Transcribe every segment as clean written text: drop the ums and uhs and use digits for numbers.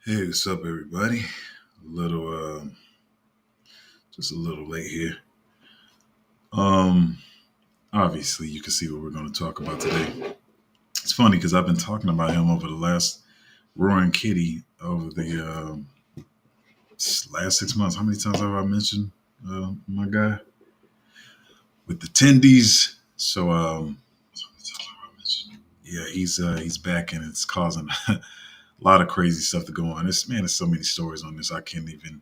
Hey, what's up, everybody? A little, just a little late here. Um, Obviously, you can see what we're going to talk about today. It's funny because I've been talking about him over the last Roaring Kitty over the last 6 months. How many times have I mentioned my guy with the tendies? Yeah, he's back and it's causing a lot of crazy stuff to go on. There's so many stories on this. I can't even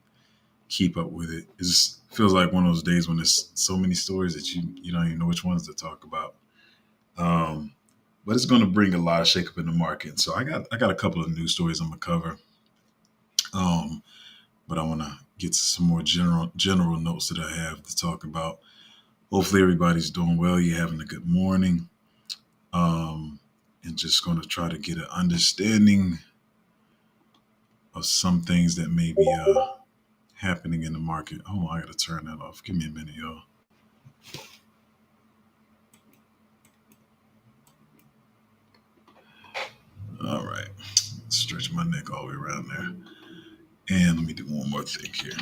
keep up with it. It just feels like one of those days when there's so many stories that you don't even know which ones to talk about. Um, but it's going to bring a lot of shakeup in the market. So I got a couple of news stories I'm gonna cover. Um, but I want to get to some more general notes that I have to talk about. Hopefully everybody's doing well. You're having a good morning. Um, and just going to try to get an understanding of some things that may be happening in the market. Oh, I got to turn that off. Give me a minute, y'all. All right. Stretch my neck all the way around there. And let me do one more thing here.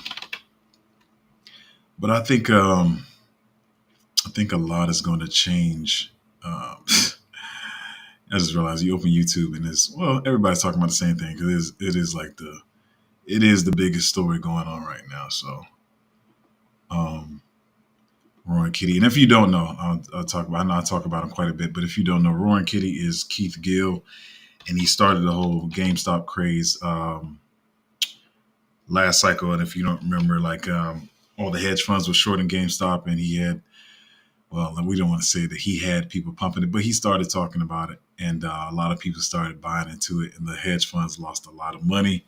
But I think a lot is going to change. I just realized you open YouTube and everybody's talking about the same thing because it is the biggest story going on right now. So um, Roaring Kitty, and if you don't know, I know I talk about him quite a bit, but if you don't know, Roaring Kitty is Keith Gill, and he started the whole GameStop craze last cycle. And if you don't remember, all the hedge funds were shorting GameStop, and he had, well, we don't want to say that he had people pumping it, but he started talking about it, and a lot of people started buying into it, and the hedge funds lost a lot of money.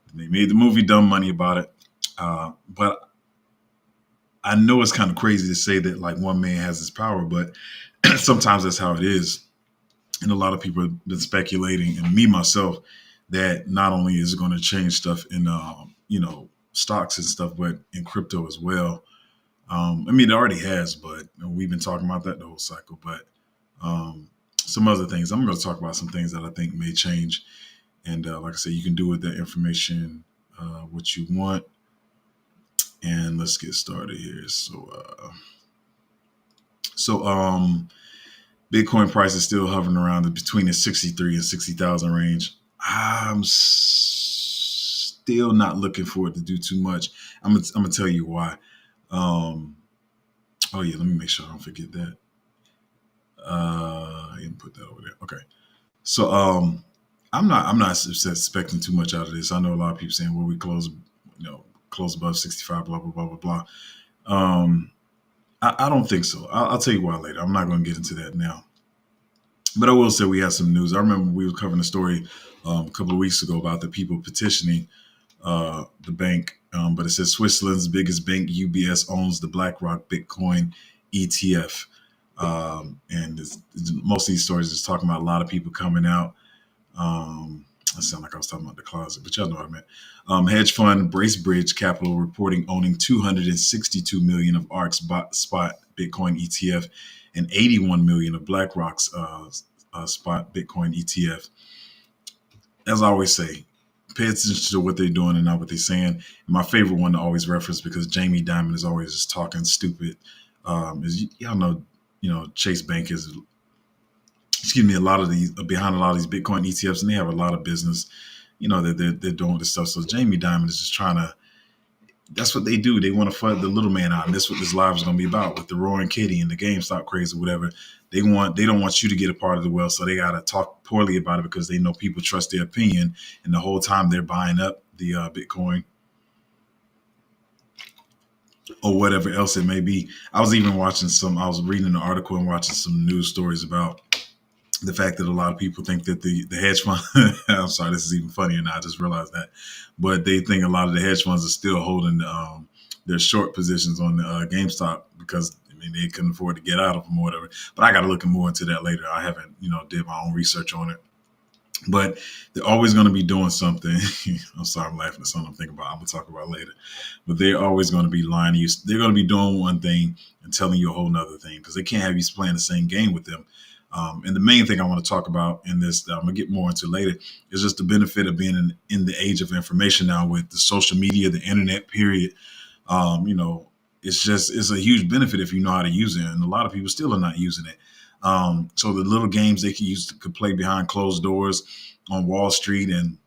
And they made the movie Dumb Money about it. But I know it's kind of crazy to say that like one man has this power, but sometimes that's how it is. And a lot of people have been speculating, and me myself, that not only is it going to change stuff in stocks and stuff, but in crypto as well. I mean, it already has, but we've been talking about that the whole cycle. But some other things, I'm going to talk about some things that I think may change. And like I said, you can do with that information what you want. And let's get started here. So Bitcoin price is still hovering around between the 63 and 60,000 range. I'm still not looking for it to do too much. I'm gonna tell you why. Um, oh yeah, let me make sure I don't forget that. I didn't put that over there. Okay. So I'm not expecting too much out of this. I know a lot of people saying, well, we close above 65, blah blah blah blah blah. Um, I don't think so. I'll tell you why later. I'm not going to get into that now. But I will say we had some news. I remember we were covering a story a couple of weeks ago about the people petitioning the bank. But it says Switzerland's biggest bank, UBS, owns the BlackRock Bitcoin ETF. And most of these stories is talking about a lot of people coming out. I sound like I was talking about the closet, but y'all know what I meant. Hedge fund Bracebridge Capital reporting owning 262 million of ARK's spot Bitcoin ETF and 81 million of BlackRock's spot Bitcoin ETF. As I always say, pay attention to what they're doing and not what they're saying. My favorite one to always reference, because Jamie Dimon is always just talking stupid, is y'all know Chase Bank is, a lot of these behind a lot of these Bitcoin ETFs, and they have a lot of business, that they're doing with this stuff. So Jamie Dimon is just trying to. That's what they do. They want to fight the little man out, and that's what this live is going to be about with the Roaring Kitty and the GameStop craze or whatever. They don't want you to get a part of the wealth, so they got to talk poorly about it because they know people trust their opinion, and the whole time they're buying up the Bitcoin or whatever else it may be. I was reading an article and watching some news stories about the fact that a lot of people think that the hedge fund, I'm sorry, this is even funnier now, I just realized that, but they think a lot of the hedge funds are still holding their short positions on GameStop because they couldn't afford to get out of them or whatever. But I got to look more into that later. I haven't, did my own research on it. But they're always going to be doing something. I'm sorry, I'm laughing at something I'm thinking about. I'm going to talk about later. But they're always going to be lying to you. They're going to be doing one thing and telling you a whole nother thing because they can't have you playing the same game with them. And the main thing I want to talk about in this, that I'm gonna get more into later, is just the benefit of being in the age of information now with the social media, the internet. Period. You know, it's a huge benefit if you know how to use it, and a lot of people still are not using it. So the little games they could play behind closed doors on Wall Street and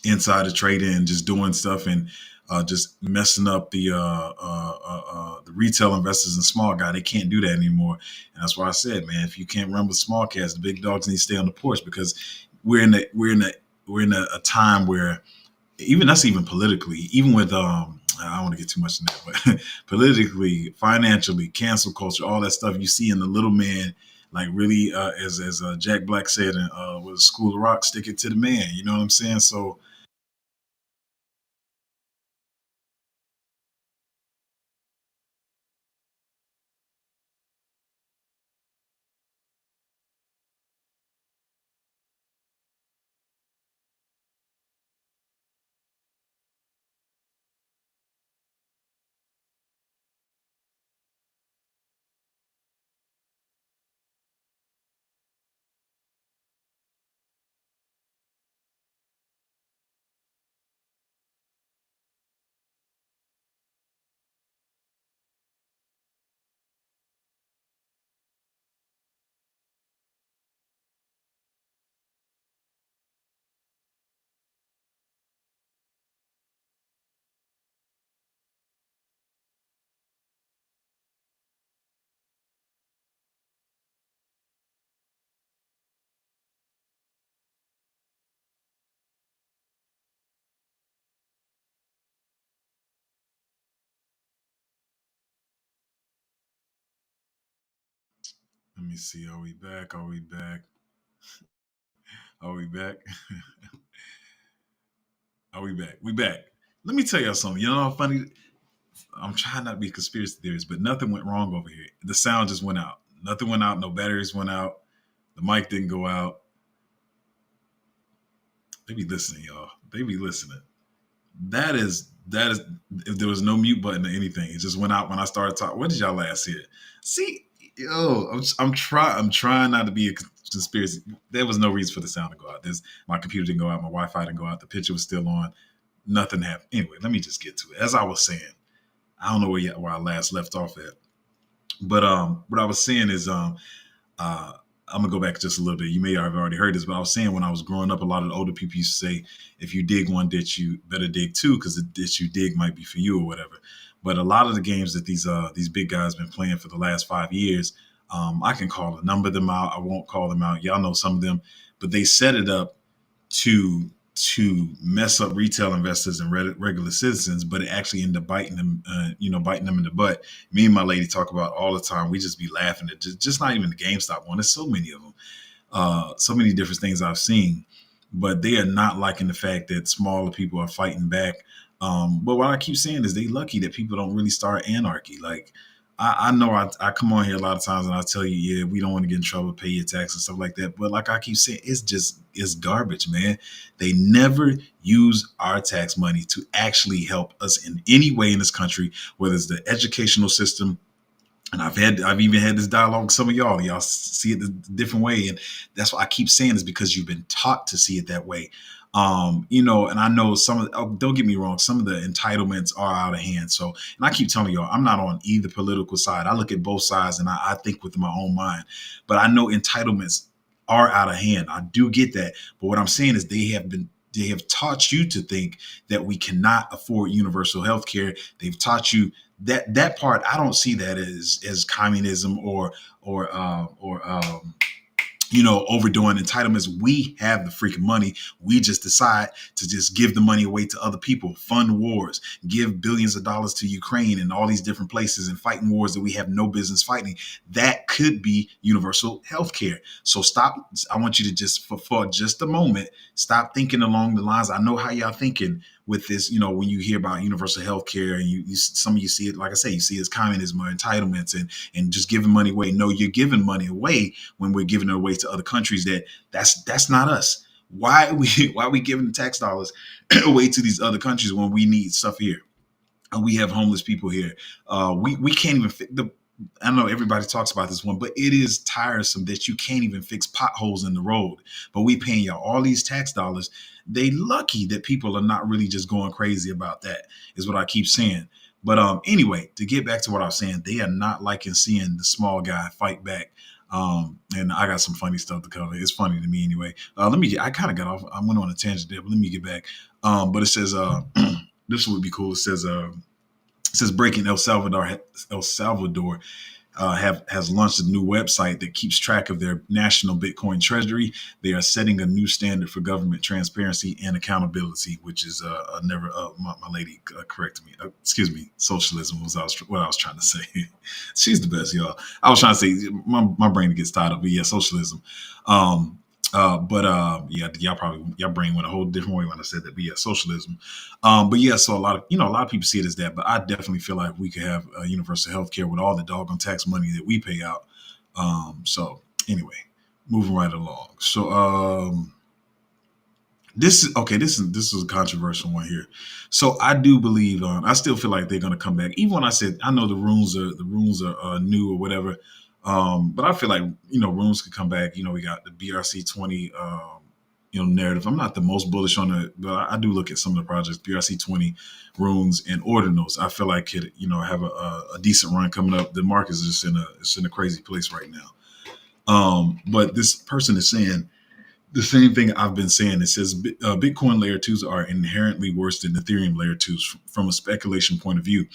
insider trading and just doing stuff and just messing up the retail investors and small guy. They can't do that anymore, and that's why I said, man, if you can't run with small cats, the big dogs need to stay on the porch because we're in a time where even politically, even with I don't want to get too much in that, but politically, financially, cancel culture, all that stuff you see in the little man, like really, as Jack Black said in with School of Rock, stick it to the man. You know what I'm saying? So let me see. Are we back? Are we back? Are we back? Are we back? We back. Let me tell y'all something. You know how funny? I'm trying not to be conspiracy theorist, but nothing went wrong over here. The sound just went out. Nothing went out. No batteries went out. The mic didn't go out. They be listening, y'all. They be listening. That is if there was no mute button or anything, it just went out when I started talking. What did y'all last hear? See, yo, I'm trying not to be a conspiracy. There was no reason for the sound to go out. There's my computer didn't go out, my Wi-Fi didn't go out, the picture was still on. Nothing happened. Anyway, let me just get to it. As I was saying, I don't know where I last left off at, but what I was saying is uh, I'm gonna go back just a little bit. You may have already heard this, but I was saying when I was growing up, a lot of the older people used to say, "If you dig one ditch, you better dig two, because the ditch you dig might be for you or whatever." But a lot of the games that these big guys been playing for the last 5 years, I can call a number of them out. I won't call them out. Y'all know some of them, but they set it up to mess up retail investors and regular citizens, but it actually ended up biting them, biting them in the butt. Me and my lady talk about all the time. We just be laughing at just not even the GameStop one. There's so many of them, so many different things I've seen, but they are not liking the fact that smaller people are fighting back. But what I keep saying is they lucky that people don't really start anarchy. Like I know I come on here a lot of times and I tell you, yeah, we don't want to get in trouble, pay your tax and stuff like that. But like I keep saying, it's garbage, man. They never use our tax money to actually help us in any way in this country, whether it's the educational system. And I've even had this dialogue with some of y'all. Y'all see it a different way, and that's what I keep saying is because you've been taught to see it that way. And I know don't get me wrong, some of the entitlements are out of hand. So, and I keep telling y'all, I'm not on either political side. I look at both sides and I think with my own mind. But I know entitlements are out of hand. I do get that. But what I'm saying is they have taught you to think that we cannot afford universal health care. They've taught you that part. I don't see that as communism or overdoing entitlements. We have the freaking money. We just decide to just give the money away to other people, fund wars, give billions of dollars to Ukraine and all these different places and fighting wars that we have no business fighting. That could be universal health care. So stop. I want you to just, for just a moment, stop thinking along the lines. I know how y'all thinking with this, when you hear about universal health care and some of you see it, like I say, you see it as communism or entitlements and just giving money away. No, you're giving money away when we're giving it away to other countries. That's not us. Why are we giving tax dollars away to these other countries when we need stuff here? And we have homeless people here. We can't even fit I know everybody talks about this one, but it is tiresome that you can't even fix potholes in the road. But we paying y'all all these tax dollars. They lucky that people are not really just going crazy about that, is what I keep saying. But anyway, to get back to what I was saying, they are not liking seeing the small guy fight back. And I got some funny stuff to cover. It's funny to me anyway. I kind of got off. I went on a tangent there, but let me get back. But it says, this would be cool. It says breaking El Salvador has launched a new website that keeps track of their national Bitcoin treasury. They are setting a new standard for government transparency and accountability, which is never. My lady corrected me. Excuse me. Socialism was what I was trying to say. She's the best, y'all. I was trying to say my brain gets tied up, but yeah, socialism. Yeah, y'all brain went a whole different way when I said that. But yeah, socialism. But yeah, so a lot of people see it as that, but I definitely feel like we could have universal health care with all the doggone tax money that we pay out. So anyway, moving right along. So this is okay. This is a controversial one here. So I do believe. I still feel like they're going to come back. Even when I said I know the rules are new or whatever. But I feel like runes could come back. We got the BRC20 narrative. I'm not the most bullish on it, but I do look at some of the projects, BRC20, runes, and ordinals. I feel like could have a decent run coming up. The market is just in a crazy place right now. But this person is saying the same thing I've been saying. It says Bitcoin layer twos are inherently worse than Ethereum layer twos from a speculation point of view,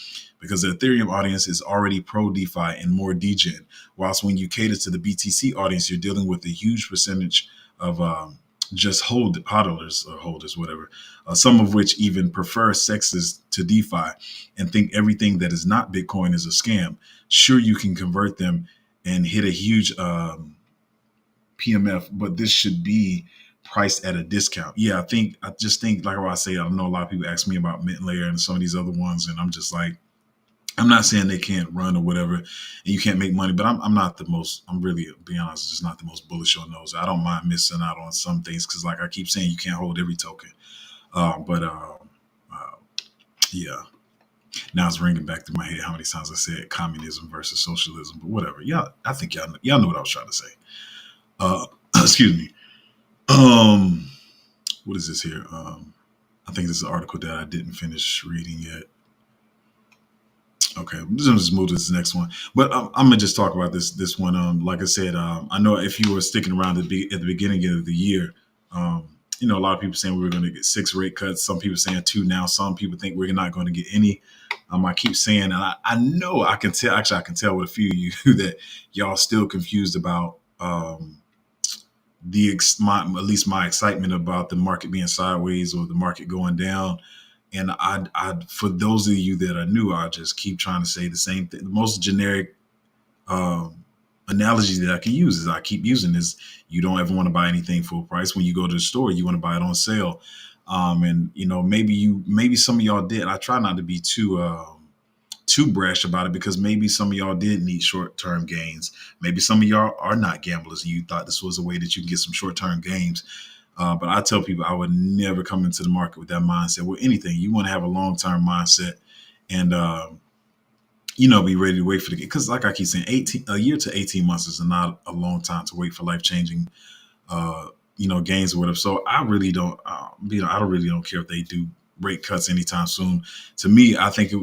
because the Ethereum audience is already pro DeFi and more degen. Whilst when you cater to the BTC audience, you're dealing with a huge percentage of just hodlers or holders, whatever, some of which even prefer sexes to DeFi and think everything that is not Bitcoin is a scam. Sure, you can convert them and hit a huge PMF, but this should be priced at a discount. Yeah, I just think like I say, I know a lot of people ask me about Mint Layer and some of these other ones, and I'm just like, I'm not saying they can't run or whatever, and you can't make money, but I'm not the most. I'm really, being honest, just not the most bullish on those. I don't mind missing out on some things because, like I keep saying, you can't hold every token. But yeah, now it's ringing back through my head how many times I said communism versus socialism, but whatever. Yeah, I think y'all know what I was trying to say. Excuse me. What is this here? I think this is an article that I didn't finish reading yet. Okay, I'm just move to this next one. But I'm gonna just talk about this one. Like I said, I know if you were sticking around at the beginning of the year, a lot of people saying we were going to get 6 rate cuts. Some people saying 2 now. Some people think we're not going to get any. I keep saying, and I know I can tell. Actually, I can tell with a few of you that y'all still confused about at least my excitement about the market being sideways or the market going down. And I for those of you that are new, I just keep trying to say the same thing. The most generic analogy that I can use is I keep using is you don't ever want to buy anything full price. When you go to the store, you want to buy it on sale. And maybe some of y'all did. I try not to be too brash about it because maybe some of y'all did need short-term gains. Maybe some of y'all are not gamblers and you thought this was a way that you can get some short-term gains. But I tell people I would never come into the market with that mindset. With anything, you want to have a long-term mindset and, be ready to wait for the game. Because like I keep saying, a year to 18 months is not a long time to wait for life-changing, gains or whatever. So I really don't, I really don't care if they do rate cuts anytime soon. To me, I don't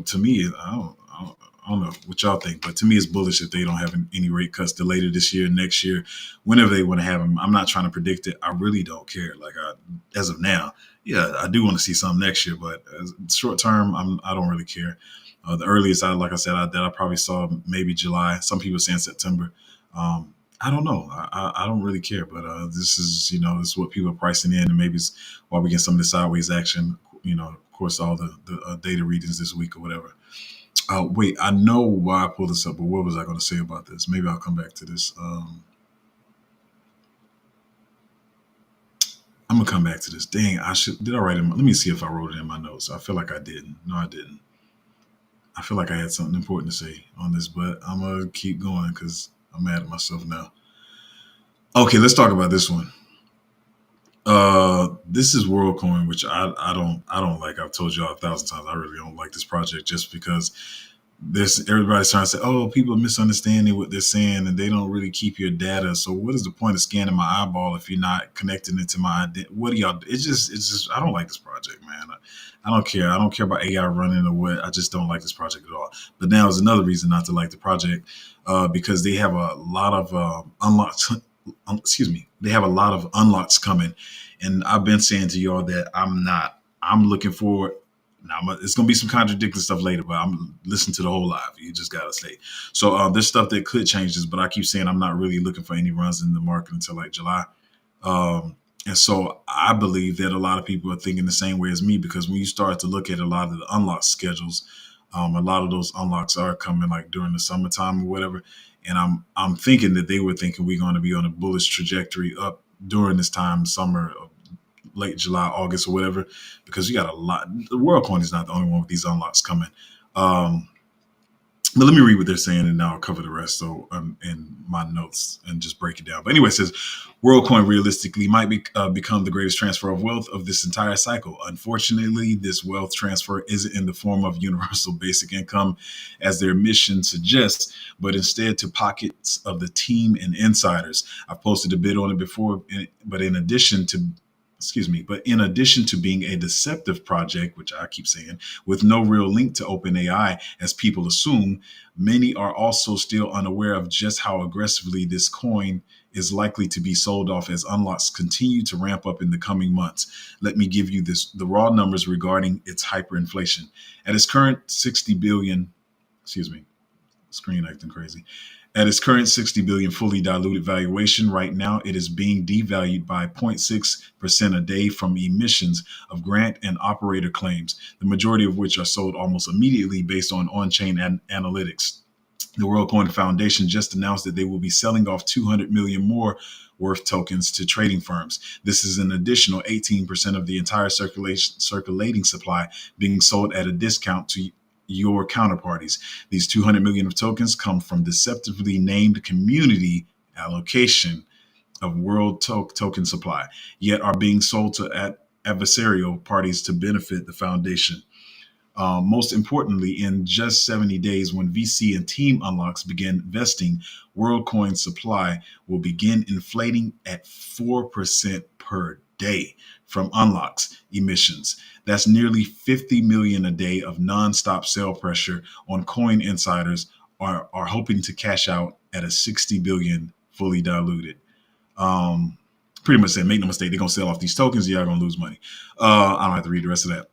know what y'all think, but to me, it's bullish if they don't have any rate cuts till later this year, next year, whenever they want to have them. I'm not trying to predict it. I really don't care. As of now, yeah, I do want to see some next year, but short term, I don't really care. The earliest, like I said, I probably saw maybe July. Some people saying September. I don't know. I don't really care, but this is what people are pricing in, and maybe it's why we get some of the sideways action. Of course, all the data readings this week or whatever. Wait, I know why I pulled this up, but what was I going to say about this? Maybe I'll come back to this. I'm going to come back to this. Dang, did I write it? Let me see if I wrote it in my notes. I feel like I didn't. No, I didn't. I feel like I had something important to say on this, but I'm going to keep going because I'm mad at myself now. Okay, let's talk about this one. This is Worldcoin, which I don't like. I've told y'all 1,000 times I really don't like this project just because everybody's trying to say, oh, people are misunderstanding what they're saying and they don't really keep your data. So what is the point of scanning my eyeball if you're not connecting it to my identity? What do y'all? It's just, I don't like this project, man. I don't care. I don't care about AI running or what. I just don't like this project at all. But now is another reason not to like the project, because they have a lot of unlocks. Excuse me. They have a lot of unlocks coming, and I've been saying to y'all that I'm not. I'm looking forward. Now, it's going to be some contradicting stuff later, but I'm listening to the whole live. You just got to stay. So there's stuff that could change this, but I keep saying I'm not really looking for any runs in the market until like July. And so I believe that a lot of people are thinking the same way as me, because when you start to look at a lot of the unlock schedules, a lot of those unlocks are coming like during the summertime or whatever. And I'm thinking that they were thinking we're going to be on a bullish trajectory up during this time, summer, late July, August, or whatever, because you got a lot. The Worldcoin is not the only one with these unlocks coming. Um, but let me read what they're saying, and now I'll cover the rest. So in my notes and just break it down. But anyway, it says Worldcoin realistically might become the greatest transfer of wealth of this entire cycle. Unfortunately, this wealth transfer isn't in the form of universal basic income, as their mission suggests, but instead to pockets of the team and insiders. I've posted a bit on it before, but in addition to being a deceptive project, which I keep saying, with no real link to OpenAI, as people assume, many are also still unaware of just how aggressively this coin is likely to be sold off as unlocks continue to ramp up in the coming months. Let me give you the raw numbers regarding its hyperinflation. At its current 60 billion, excuse me, screen acting crazy. At its current 60 billion fully diluted valuation, right now it is being devalued by 0.6% a day from emissions of grant and operator claims, the majority of which are sold almost immediately based on on-chain analytics. The WorldCoin Foundation just announced that they will be selling off 200 million more worth tokens to trading firms. This is an additional 18% of the entire circulating supply being sold at a discount to your counterparties. These 200 million of tokens come from deceptively named community allocation of world token supply, yet are being sold to adversarial parties to benefit the foundation. Most importantly, in just 70 days, when VC and team unlocks begin vesting, WorldCoin supply will begin inflating at 4% per day from unlocks emissions. That's nearly 50 million a day of nonstop sell pressure on coin insiders are hoping to cash out at a 60 billion fully diluted. Pretty much said, make no mistake, they're going to sell off these tokens. You're going to lose money. I don't have to read the rest of that.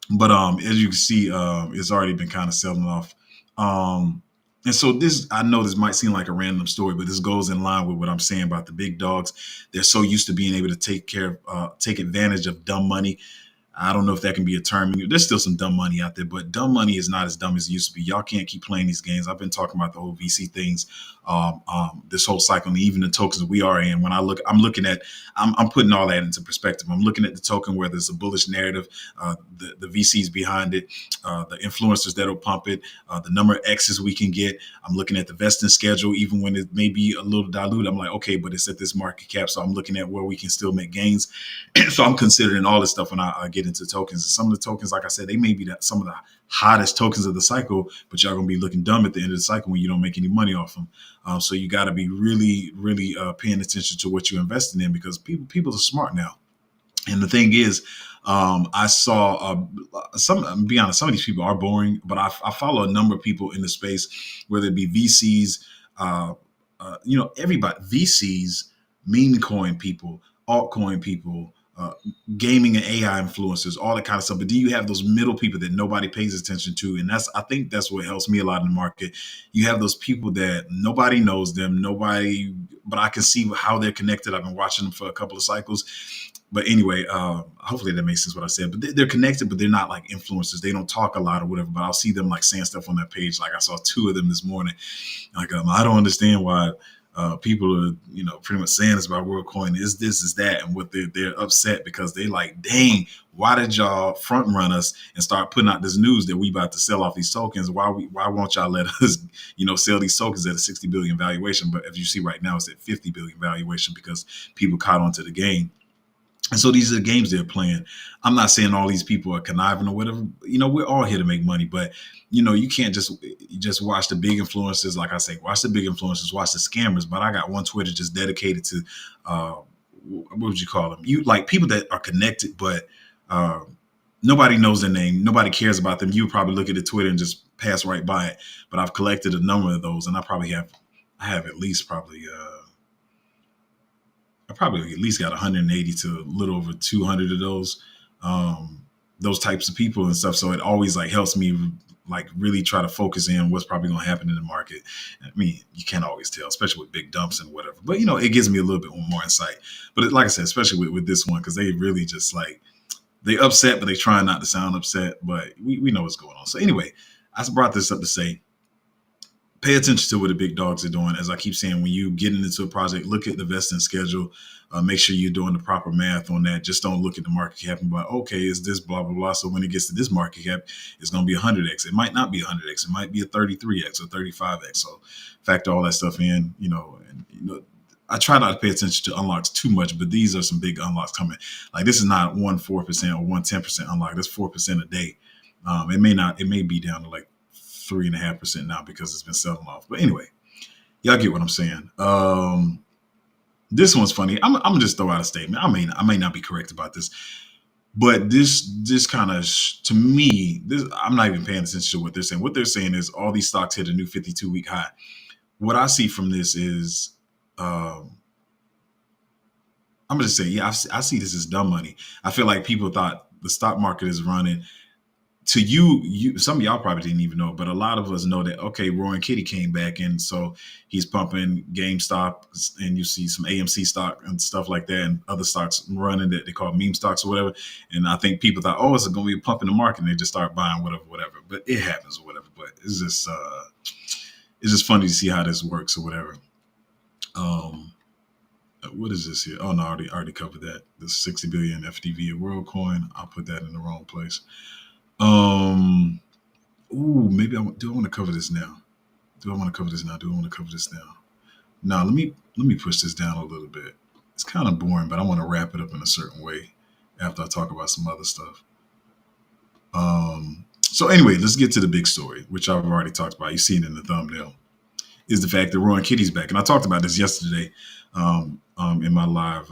But as you can see, it's already been kind of selling off. And so this, I know this might seem like a random story, but this goes in line with what I'm saying about the big dogs. They're so used to being able to take advantage of dumb money. I don't know if that can be a term. There's still some dumb money out there, but dumb money is not as dumb as it used to be. Y'all can't keep playing these games. I've been talking about the whole VC things, this whole cycle, and even the tokens we are in. When I'm putting all that into perspective. I'm looking at the token where there's a bullish narrative, the VCs behind it, the influencers that'll pump it, the number of X's we can get. I'm looking at the vesting schedule, even when it may be a little dilute. I'm like, okay, but it's at this market cap, so I'm looking at where we can still make gains. So I'm considering all this stuff when I get into tokens. And some of the tokens, like I said, they may be some of the hottest tokens of the cycle, but y'all gonna be looking dumb at the end of the cycle when you don't make any money off them. So you got to be really, really paying attention to what you're investing in, because people are smart now. And the thing is, I saw I'm be honest, some of these people are boring, but I follow a number of people in the space, whether it be VCs, everybody, VCs, meme coin people, altcoin people, gaming and AI influencers, all that kind of stuff. But then you have those middle people that nobody pays attention to. And I think that's what helps me a lot in the market. You have those people that nobody knows them, but I can see how they're connected. I've been watching them for a couple of cycles. But anyway, hopefully that makes sense what I said. But they're connected, but they're not like influencers. They don't talk a lot or whatever. But I'll see them like saying stuff on that page. Like I saw two of them this morning. Like I don't understand why people are pretty much saying this about Worldcoin. Is this, is that, and what they're upset because they like, dang, why did y'all front run us and start putting out this news that we about to sell off these tokens? Why won't y'all let us sell these tokens at a 60 billion valuation? But as you see right now, it's at 50 billion valuation because people caught on to the game. And so these are the games they're playing. I'm not saying all these people are conniving or whatever. We're all here to make money, but you can't just watch the big influencers. Like I say, watch the big influencers, watch the scammers. But I got one Twitter just dedicated to, uh, what would you call them? You like people that are connected, but uh, nobody knows their name. Nobody cares about them. You probably look at the Twitter and just pass right by it. But I've collected a number of those, and I have at least probably. I probably at least got 180 to a little over 200 of those types of people and stuff. So it always like helps me like really try to focus in what's probably going to happen in the market. I mean, you can't always tell, especially with big dumps and whatever. But it gives me a little bit more insight. But like I said, especially with this one, because they really just like they upset, but they try not to sound upset. But we know what's going on. So anyway, I brought this up to say, pay attention to what the big dogs are doing. As I keep saying, when you get into a project, look at the vesting schedule. Make sure you're doing the proper math on that. Just don't look at the market cap and be like, okay, is this blah, blah, blah. So when it gets to this market cap, it's going to be 100x. It might not be 100x. It might be a 33x or 35x. So factor all that stuff in, I try not to pay attention to unlocks too much, but these are some big unlocks coming. Like this is not 4% or 10% unlock. That's 4% a day. It may be down to like 3.5% now because it's been selling off. But anyway, y'all get what I'm saying. This one's funny. I'm gonna just throw out a statement. I may not be correct about this, but this kind of to me, I'm not even paying attention to what they're saying. What they're saying is all these stocks hit a new 52-week high. What I see from this is, I'm gonna just say, yeah, I see this as dumb money. I feel like people thought the stock market is running. To you, some of y'all probably didn't even know, but a lot of us know that, okay, Roaring Kitty came back, and so he's pumping GameStop, and you see some AMC stock and stuff like that, and other stocks running that they call meme stocks or whatever. And I think people thought, oh, it's going to be pumping the market, and they just start buying whatever. But it happens or whatever. But it's just funny to see how this works or whatever. What is this here? Oh no, I already covered that. The 60 billion FDV of Worldcoin. I'll put that in the wrong place. Maybe do I want to cover this now? Do I want to cover this now? Now, let me push this down a little bit. It's kind of boring, but I want to wrap it up in a certain way after I talk about some other stuff. So anyway, let's get to the big story, which I've already talked about. You see it in the thumbnail. Is the fact that Roaring Kitty's back, and I talked about this yesterday in my live.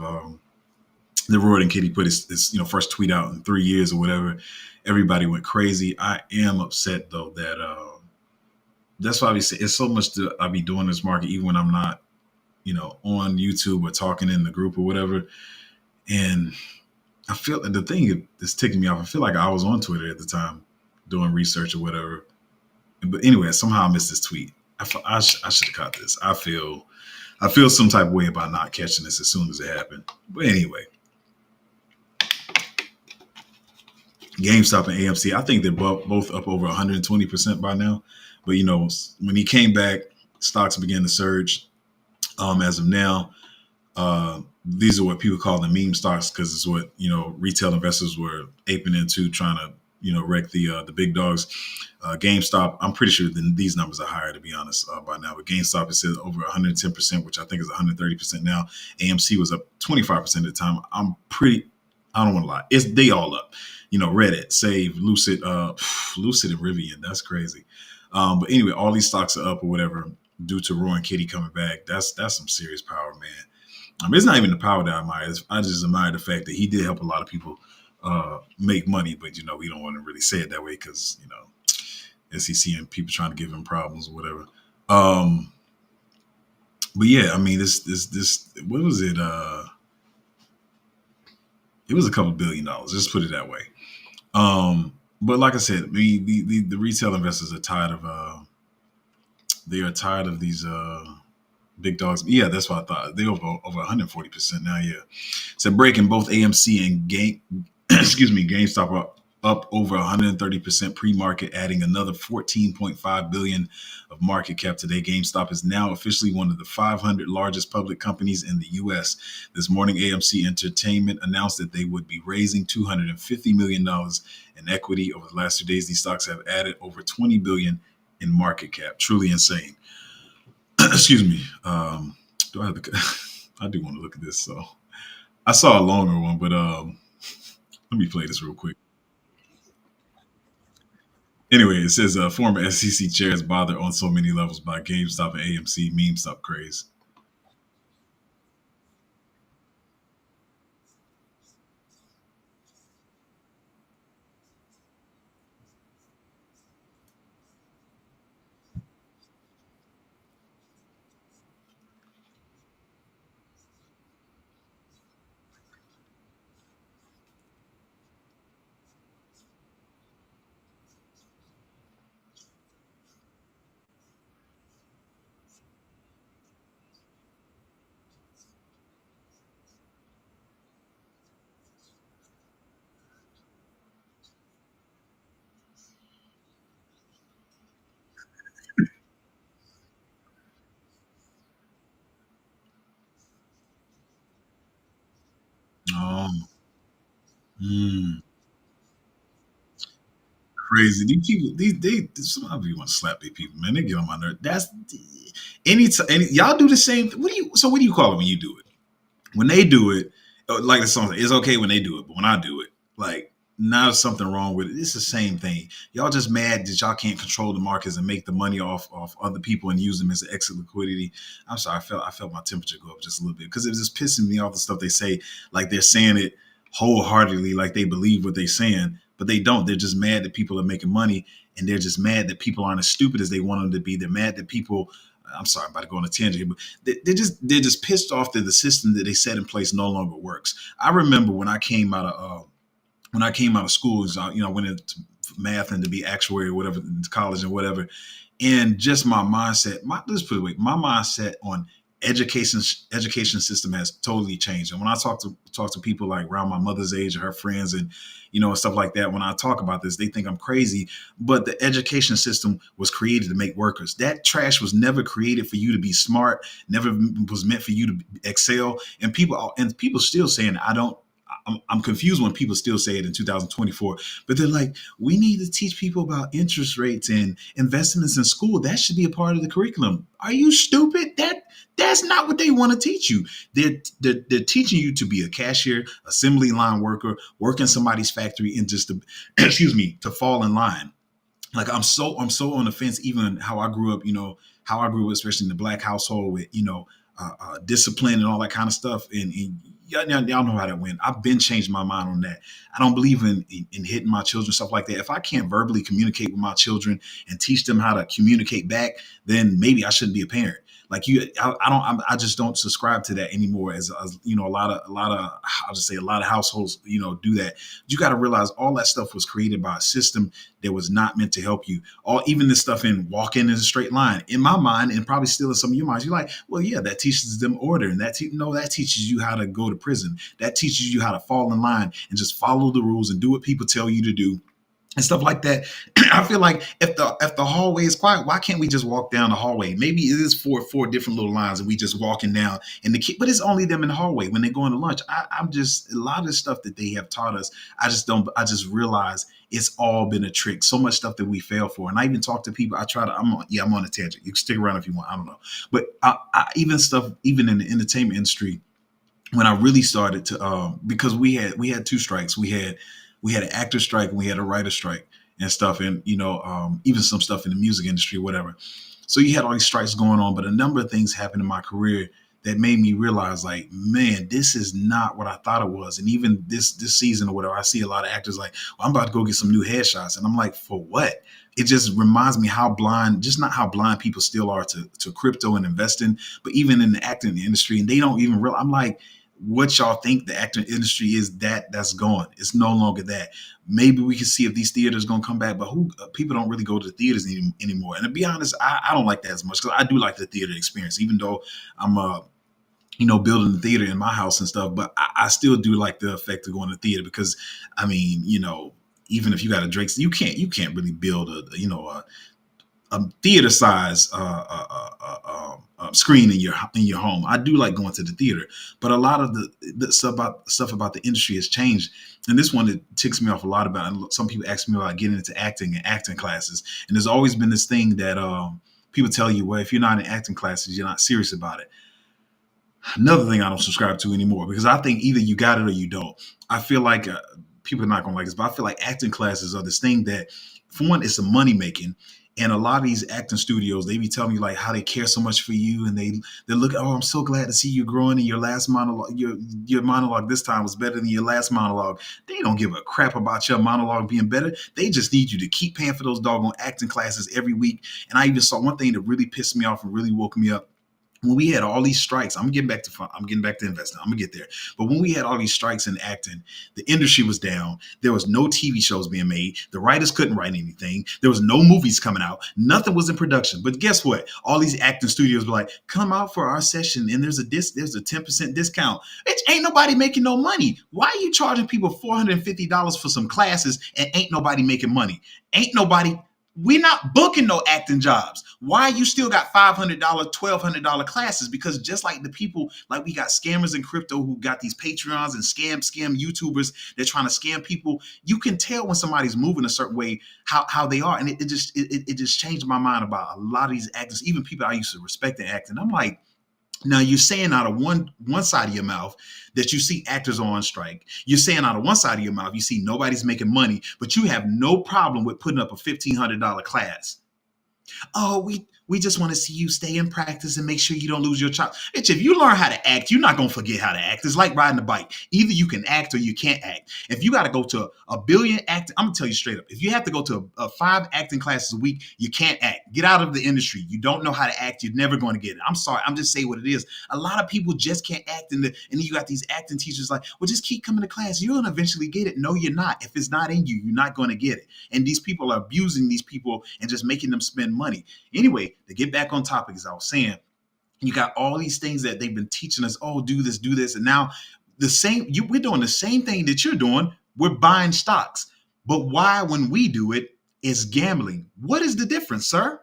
The Roaring Kitty put his first tweet out in 3 years or whatever. Everybody went crazy. I am upset though that that's why it's so much that I be doing this market even when I'm not on YouTube or talking in the group or whatever. And I feel the thing that's ticking me off. I feel like I was on Twitter at the time doing research or whatever. But anyway, somehow I missed this tweet. I should have caught this. I feel some type of way about not catching this as soon as it happened. But anyway, GameStop and AMC, I think they're both up over 120% by now. But when he came back, stocks began to surge. As of now, these are what people call the meme stocks because it's what retail investors were aping into, trying to wreck the big dogs. GameStop, I'm pretty sure these numbers are higher to be honest by now. But GameStop is said over 110%, which I think is 130% now. AMC was up 25% at the time. I don't want to lie. They all up. Reddit, Save, Lucid, Lucid and Rivian. That's crazy. But anyway, all these stocks are up or whatever due to Roaring Kitty coming back. That's some serious power, man. It's not even the power that I admire. I just admire the fact that he did help a lot of people make money. But we don't want to really say it that way because SEC and people trying to give him problems or whatever. But yeah, I mean, this what was it? It was a couple $1 billion. Just put it that way. But like I said, the retail investors are tired of these big dogs. Yeah, that's what I thought. They're over 140% now. Yeah, so breaking both AMC and GameStop are up over 130% pre-market, adding another 14.5 billion of market cap today. GameStop is now officially one of the 500 largest public companies in the U.S. This morning, AMC Entertainment announced that they would be raising $250 million in equity over the last 2 days. These stocks have added over 20 billion in market cap. Truly insane. Excuse me. I do want to look at this. So I saw a longer one, but let me play this real quick. Anyway, it says former SEC chair is bothered on so many levels by GameStop and AMC meme stop craze. Oh, mm, crazy. These people, some of you want to slap these people, man. They get on my nerve. That's any y'all do the same. What do you? So what do you call it when you do it? When they do it, like the song, it's okay when they do it, but when I do it, like now there's something wrong with it. It's the same thing. Y'all just mad that y'all can't control the markets and make the money off other people and use them as exit liquidity. I'm sorry, I felt my temperature go up just a little bit because it was just pissing me off the stuff they say. Like they're saying it wholeheartedly, like they believe what they're saying, but they don't. They're just mad that people are making money, and they're just mad that people aren't as stupid as they want them to be. They're mad that people. I'm sorry, I'm about to go on a tangent here, but they're just pissed off that the system that they set in place no longer works. I remember when I came out of school, I went into math and to be actuary or whatever, into college and whatever, and just my mindset, let's put it away, my mindset on education system has totally changed. And when I talk to people like around my mother's age and her friends and stuff like that, when I talk about this, they think I'm crazy. But the education system was created to make workers. That trash was never created for you to be smart, never was meant for you to excel. And people still saying I don't. I'm confused when people still say it in 2024, but they're like, we need to teach people about interest rates and investments in school. That should be a part of the curriculum. Are you stupid? That's not what they want to teach you. They're teaching you to be a cashier, assembly line worker, work in somebody's factory, and just to, excuse me, to fall in line. Like I'm so on the fence. Even how I grew up, how I grew up, especially in the black household with discipline and all that kind of stuff. And y'all know how that went. I've been changed my mind on that. I don't believe in hitting my children, stuff like that. If I can't verbally communicate with my children and teach them how to communicate back, then maybe I shouldn't be a parent. Like I just don't subscribe to that anymore. As a lot of I'll just say a lot of households do that. You got to realize all that stuff was created by a system that was not meant to help you. All even this stuff in walking in a straight line. In my mind, and probably still in some of your minds, you're like, well, yeah, that teaches them order, and that teaches you how to go to prison. That teaches you how to fall in line and just follow the rules and do what people tell you to do and stuff like that. I feel like if the hallway is quiet, why can't we just walk down the hallway? Maybe it is four different little lines, and we just walking down. And but it's only them in the hallway when they're going to lunch. I'm just a lot of the stuff that they have taught us. I just don't. I just realize it's all been a trick. So much stuff that we fail for. And I even talk to people. I try to. I'm on a tangent. You can stick around if you want. I don't know. But even in the entertainment industry, when I really started to because we had two strikes. We had an actor strike and we had a writer strike and stuff, and even some stuff in the music industry, whatever. So you had all these strikes going on, but a number of things happened in my career that made me realize, like, man, this is not what I thought it was. And even this season or whatever, I see a lot of actors like, well, I'm about to go get some new headshots, and I'm like, for what? It just reminds me how blind, just not how blind people still are to crypto and investing, but even in the acting industry, and they don't even realize. I'm like, what y'all think the acting industry is, that's gone. It's no longer that. Maybe we can see if these theaters gonna come back, but who people don't really go to the theaters anymore. And to be honest, I don't like that as much because I do like the theater experience, even though I'm building the theater in my house and stuff. But I still do like the effect of going to the theater because, I mean, even if you got a Drake, you can't really build a theater size screen in your home. I do like going to the theater, but a lot of the stuff about the industry has changed. And this one that ticks me off a lot about. And some people ask me about getting into acting and acting classes, and there's always been this thing that people tell you, well, if you're not in acting classes, you're not serious about it. Another thing I don't subscribe to anymore because I think either you got it or you don't. I feel like people are not gonna like this, but I feel like acting classes are this thing that, for one, it's a money making. And a lot of these acting studios, they be telling you like how they care so much for you, and they look, oh, I'm so glad to see you growing. In your last monologue, your monologue this time was better than your last monologue. They don't give a crap about your monologue being better. They just need you to keep paying for those doggone acting classes every week. And I even saw one thing that really pissed me off and really woke me up when we had all these strikes. I'm getting back to fun. I'm getting back to investing. I'm gonna get there. But when we had all these strikes in acting, the industry was down. There was no TV shows being made. The writers couldn't write anything. There was no movies coming out. Nothing was in production. But guess what? All these acting studios were like, "Come out for our session, and there's a 10% discount." It ain't nobody making no money. Why are you charging people $450 for some classes and ain't nobody making money? Ain't nobody. We're not booking no acting jobs. Why you still got $500, $1,200 classes? Because just like the people, like we got scammers in crypto who got these Patreons and scam YouTubers, they're trying to scam people. You can tell when somebody's moving a certain way how they are, and it just changed my mind about a lot of these actors, even people I used to respect in acting. I'm like, now you're saying out of one side of your mouth that you see actors on strike. You're saying out of one side of your mouth you see nobody's making money, but you have no problem with putting up a $1,500 class. Oh, we just want to see you stay in practice and make sure you don't lose your child. Bitch, if you learn how to act, you're not gonna forget how to act. It's like riding a bike. Either you can act or you can't act. If you got to go to a billion act, I'm gonna tell you straight up. If you have to go to a 5 acting classes a week, you can't act. Get out of the industry. You don't know how to act. You're never going to get it. I'm sorry. I'm just saying what it is. A lot of people just can't act, and then you got these acting teachers like, well, just keep coming to class. You're gonna eventually get it. No, you're not. If it's not in you, you're not going to get it. And these people are abusing these people and just making them spend money. Anyway, to get back on topic, as I was saying, you got all these things that they've been teaching us. Oh, do this, and now we're doing the same thing that you're doing. We're buying stocks, but why, when we do it, is gambling? What is the difference, sir?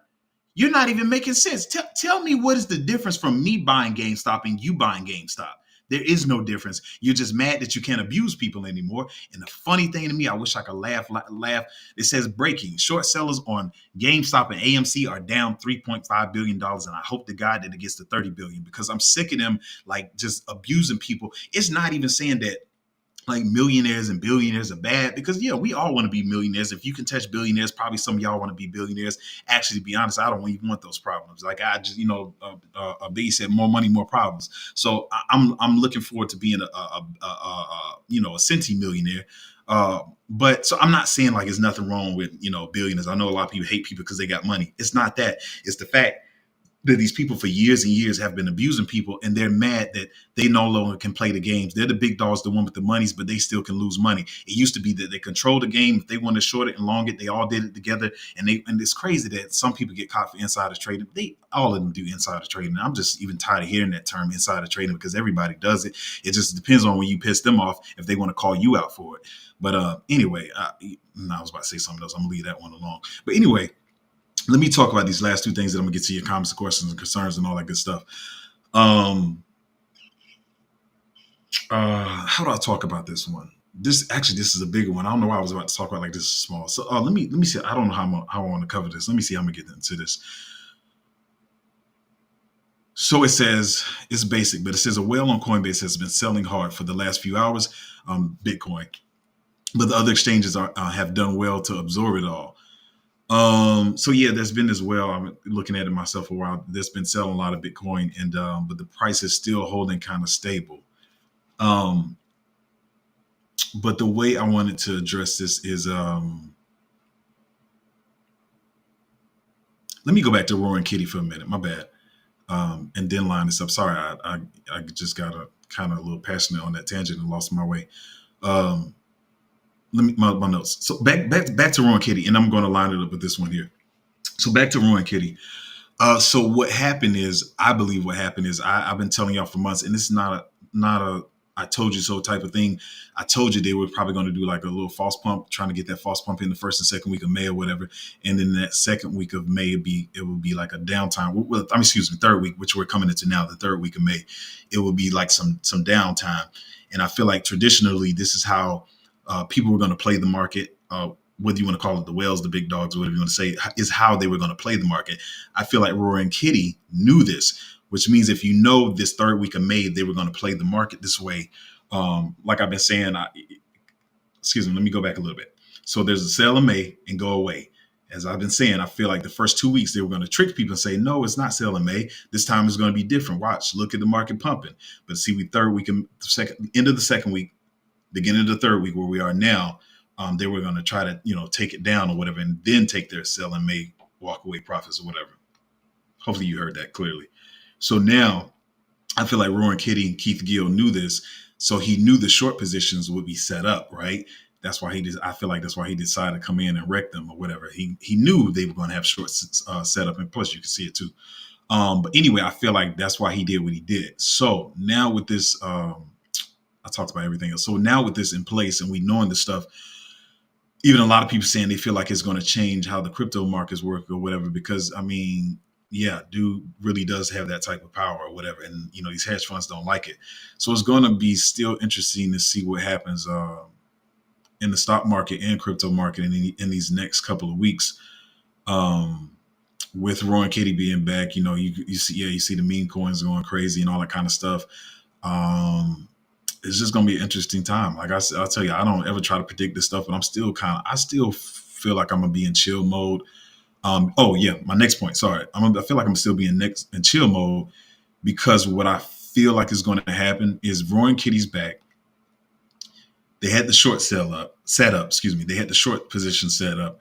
You're not even making sense. Tell me, what is the difference from me buying GameStop and you buying GameStop? There is no difference. You're just mad that you can't abuse people anymore. And the funny thing to me, I wish I could laugh. It says breaking: short sellers on GameStop and AMC are down $3.5 billion. And I hope to God that it gets to 30 billion, because I'm sick of them like just abusing people. It's not even saying that like millionaires and billionaires are bad, because yeah, we all want to be millionaires. If you can touch billionaires, probably some of y'all want to be billionaires. Actually, to be honest, I don't even want those problems. Like I just, B said, more money, more problems. So I'm looking forward to being a centie millionaire. But so I'm not saying like there's nothing wrong with billionaires. I know a lot of people hate people because they got money. It's not that. It's the fact that these people for years and years have been abusing people, and they're mad that they no longer can play the games. They're the big dogs, the one with the monies, but they still can lose money. It used to be that they controlled the game. If they wanted to short it and long it, they all did it together. And it's crazy that some people get caught for insider trading. All of them do insider trading. I'm just even tired of hearing that term insider trading, because everybody does it. It just depends on when you piss them off if they want to call you out for it. But anyway, I was about to say something else. I'm gonna leave that one alone. But anyway, let me talk about these last two things that I'm gonna get to your comments, questions, and concerns, and all that good stuff. How do I talk about this one? This is a bigger one. I don't know why I was about to talk about like this is small. So let me see. I don't know how I want to cover this. Let me see how I'm gonna get into this. So it says, it's basic, but it says a whale on Coinbase has been selling hard for the last few hours, Bitcoin, but the other exchanges have done well to absorb it all. So yeah, there's been this whale. I'm looking at it myself for a while. That's been selling a lot of Bitcoin, and but the price is still holding kind of stable. But the way I wanted to address this is, let me go back to Roaring Kitty for a minute. My bad. And then line this up. Sorry, I just got a little passionate on that tangent and lost my way. Let me my notes. So back to Roaring Kitty, and I'm going to line it up with this one here. So back to Roaring Kitty. So what happened is, I believe what happened is, I've been telling y'all for months, and this is not a I told you so type of thing. I told you they were probably going to do like a little false pump, trying to get that false pump in the first and second week of May or whatever. And then that second week of May, it would be like a downtime. Well, third week, which we're coming into now, the third week of May. It would be like some downtime. And I feel like traditionally, this is how people were going to play the market. Whether you want to call it the whales, the big dogs, whatever you want to say, is how they were going to play the market. I feel like Roaring Kitty knew this. which means if you know this third week of May, they were going to play the market this way. Like I've been saying, excuse me, let me go back a little bit. So there's a sell in May and go away. As I've been saying, I feel like the first 2 weeks they were going to trick people and say, no, it's not sell in May. This time is going to be different. Watch, look at the market pumping. But see, we third week, end of the second week, beginning of the third week where we are now, they were going to try to, take it down or whatever, and then take their sell in May walk away profits or whatever. Hopefully you heard that clearly. So now I feel like Roaring Kitty and Keith Gill knew this. So he knew the short positions would be set up, right? That's why I feel like that's why he decided to come in and wreck them or whatever. He knew they were going to have short set up, and plus you can see it too. But anyway, I feel like that's why he did what he did. So now with this, I talked about everything else. So now with this in place and we knowing this stuff, even a lot of people saying they feel like it's going to change how the crypto markets work or whatever, because I mean, yeah, dude really does have that type of power or whatever. And, these hedge funds don't like it. So it's going to be still interesting to see what happens in the stock market and crypto market in these next couple of weeks. With Roy and Katie being back, you see the meme coins going crazy and all that kind of stuff. It's just going to be an interesting time. Like I'll tell you, I don't ever try to predict this stuff, but I still feel like I'm going to be in chill mode. My next point. Sorry. I feel like I'm still being in chill mode because what I feel like is going to happen is Roaring Kitty's back. They had the short set up. They had the short position set up.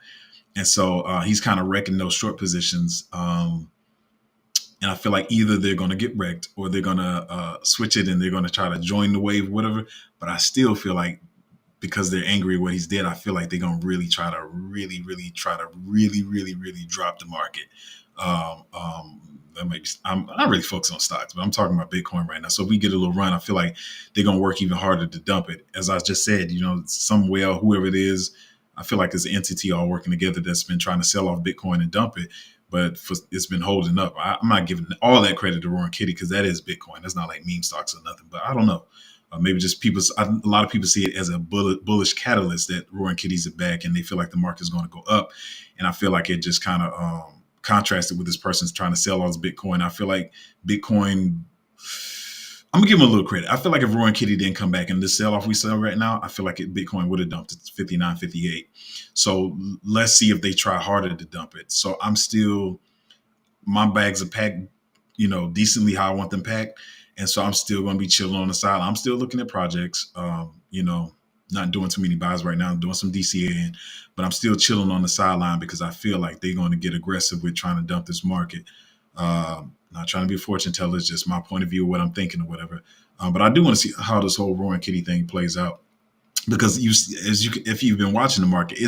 And so he's kind of wrecking those short positions. And I feel like either they're going to get wrecked or they're going to switch it and they're going to try to join the wave, whatever. But I still feel like because they're angry at what he's did, I feel like they're going to really try to really drop the market. I'm not really focused on stocks, but I'm talking about Bitcoin right now. So if we get a little run, I feel like they're going to work even harder to dump it. As I just said, some whale, whoever it is, I feel like there's an entity all working together that's been trying to sell off Bitcoin and dump it, but it's been holding up. I'm not giving all that credit to Roaring Kitty because that is Bitcoin. That's not like meme stocks or nothing, but I don't know. Maybe just a lot of people see it as a bullish catalyst that Roaring Kitties are back and they feel like the market is going to go up. And I feel like it just kind of contrasted with this person's trying to sell all this Bitcoin. I feel like Bitcoin, I'm gonna give him a little credit. I feel like if Roaring Kitty didn't come back and this sell off we sell right now, I feel like Bitcoin would have dumped it to 59, 58. So let's see if they try harder to dump it. So my bags are packed, decently how I want them packed. And so I'm still going to be chilling on the side. I'm still looking at projects, not doing too many buys right now. I'm doing some DCAing, but I'm still chilling on the sideline because I feel like they're going to get aggressive with trying to dump this market. Not trying to be a fortune teller. It's just my point of view, what I'm thinking or whatever. But I do want to see how this whole Roaring Kitty thing plays out. Because if you've been watching the market,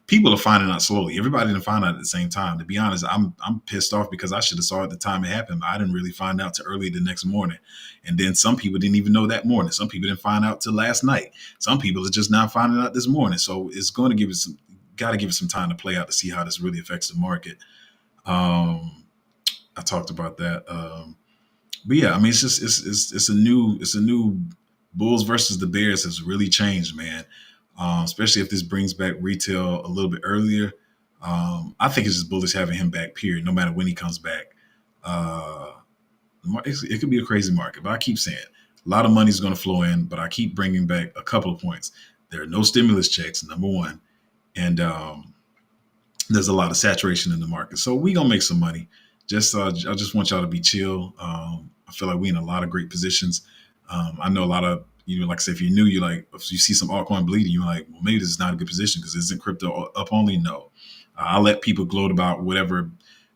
people are finding out slowly. Everybody didn't find out at the same time. To be honest, I'm pissed off because I should have saw at the time it happened. I didn't really find out till early the next morning. And then some people didn't even know that morning. Some people didn't find out till last night. Some people are just now finding out this morning. So it's going to give it some time to play out to see how this really affects the market. I talked about that. But yeah, I mean, it's a new Bulls versus the Bears has really changed, man. Especially if this brings back retail a little bit earlier. I think it's just bullish having him back, period, no matter when he comes back. It could be a crazy market, but I keep saying a lot of money is going to flow in, but I keep bringing back a couple of points. There are no stimulus checks, number one, and there's a lot of saturation in the market. So we're going to make some money. I just want y'all to be chill. I feel like we're in a lot of great positions. I know a lot of, like I said, if you're new, if you see some altcoin bleeding, you're like, well, maybe this is not a good position because isn't crypto up only? No. I'll let people gloat about whatever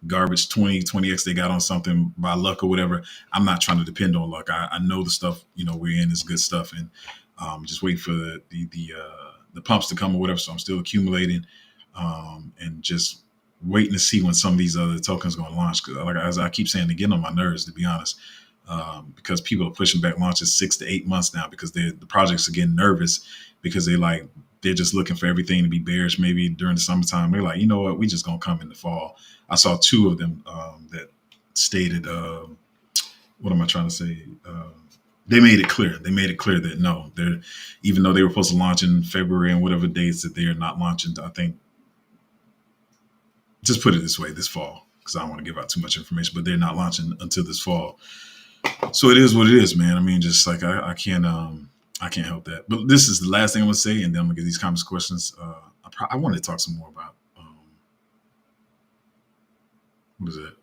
garbage 20x they got on something by luck or whatever. I'm not trying to depend on luck. I know the stuff, we're in is good stuff. And just waiting for the pumps to come or whatever. So I'm still accumulating and just waiting to see when some of these other tokens are going to launch. Because as I keep saying, they get on my nerves, to be honest. Because people are pushing back launches 6 to 8 months now because the projects are getting nervous because they're just looking for everything to be bearish maybe during the summertime. They're like, you know what, we just gonna come in the fall. I saw 2 of them that stated, what am I trying to say? They made it clear. That no, even though they were supposed to launch in February and whatever dates that they are not launching, I think, just put it this way, this fall. because I don't want to give out too much information. But they're not launching until this fall. So it is what it is, man. I mean, just like I can't help that. But this is the last thing I'm gonna say, and then I'm gonna get these comments questions. I wanted to talk some more about what is it?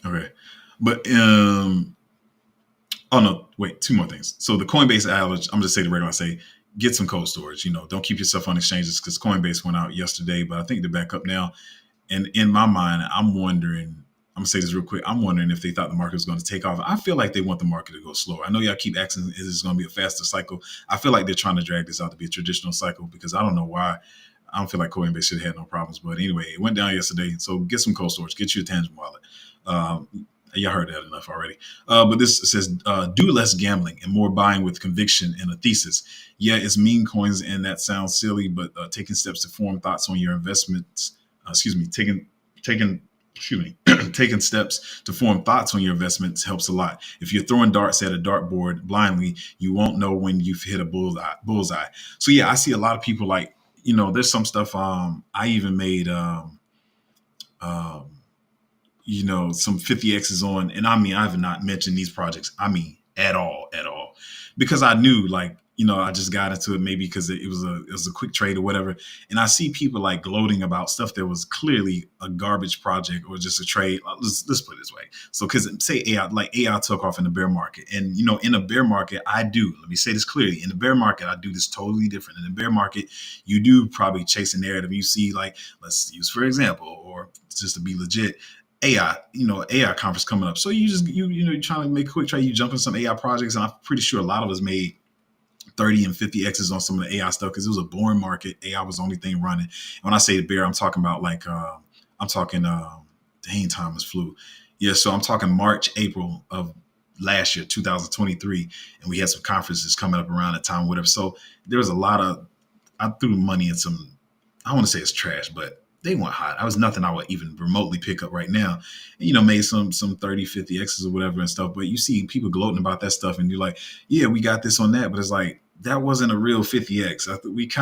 Okay, but oh no, wait, two more things. So the Coinbase outage, I'm just say the regular. I say get some cold storage. Don't keep yourself on exchanges because Coinbase went out yesterday, but I think they're back up now. And in my mind, I'm wondering. I'm gonna say this real quick. I'm wondering if they thought the market was going to take off. I feel like they want the market to go slower. I know y'all keep asking, is this going to be a faster cycle? I feel like they're trying to drag this out to be a traditional cycle because I don't know why. I don't feel like Coinbase should have had no problems. But anyway, it went down yesterday. So get some cold storage. Get you a Tangible wallet. Y'all heard that enough already. But this says, do less gambling and more buying with conviction and a thesis. Yeah, it's meme coins, and that sounds silly, but taking steps to form thoughts on your investments. Taking steps to form thoughts on your investments helps a lot. If you're throwing darts at a dartboard blindly, you won't know when you've hit a bullseye. So yeah, I see a lot of people like, there's some stuff. I even made, um, some 50Xs on, and I mean, I have not mentioned these projects. I mean, at all, because I knew like, I just got into it maybe because it was a quick trade or whatever. And I see people like gloating about stuff that was clearly a garbage project or just a trade. Let's put it this way. So, because say AI took off in the bear market, and in a bear market, let me say this clearly. In the bear market, I do this totally different. In the bear market, you do probably chase a narrative. You see, like, let's use for example, or just to be legit, AI conference coming up. So you're trying to make a quick trade, you jump in some AI projects, and I'm pretty sure a lot of us made 30 and 50Xs on some of the AI stuff because it was a boring market. AI was the only thing running. And when I say the bear, I'm talking about like, dang, time has flew. Yeah, so I'm talking March, April of last year, 2023. And we had some conferences coming up around that time, whatever. So there was I threw money in some, I don't want to say it's trash, but they weren't hot. I was nothing I would even remotely pick up right now. And, made some 30, 50Xs or whatever and stuff. But you see people gloating about that stuff and you're like, yeah, we got this on that. But it's like, that wasn't a real 50X.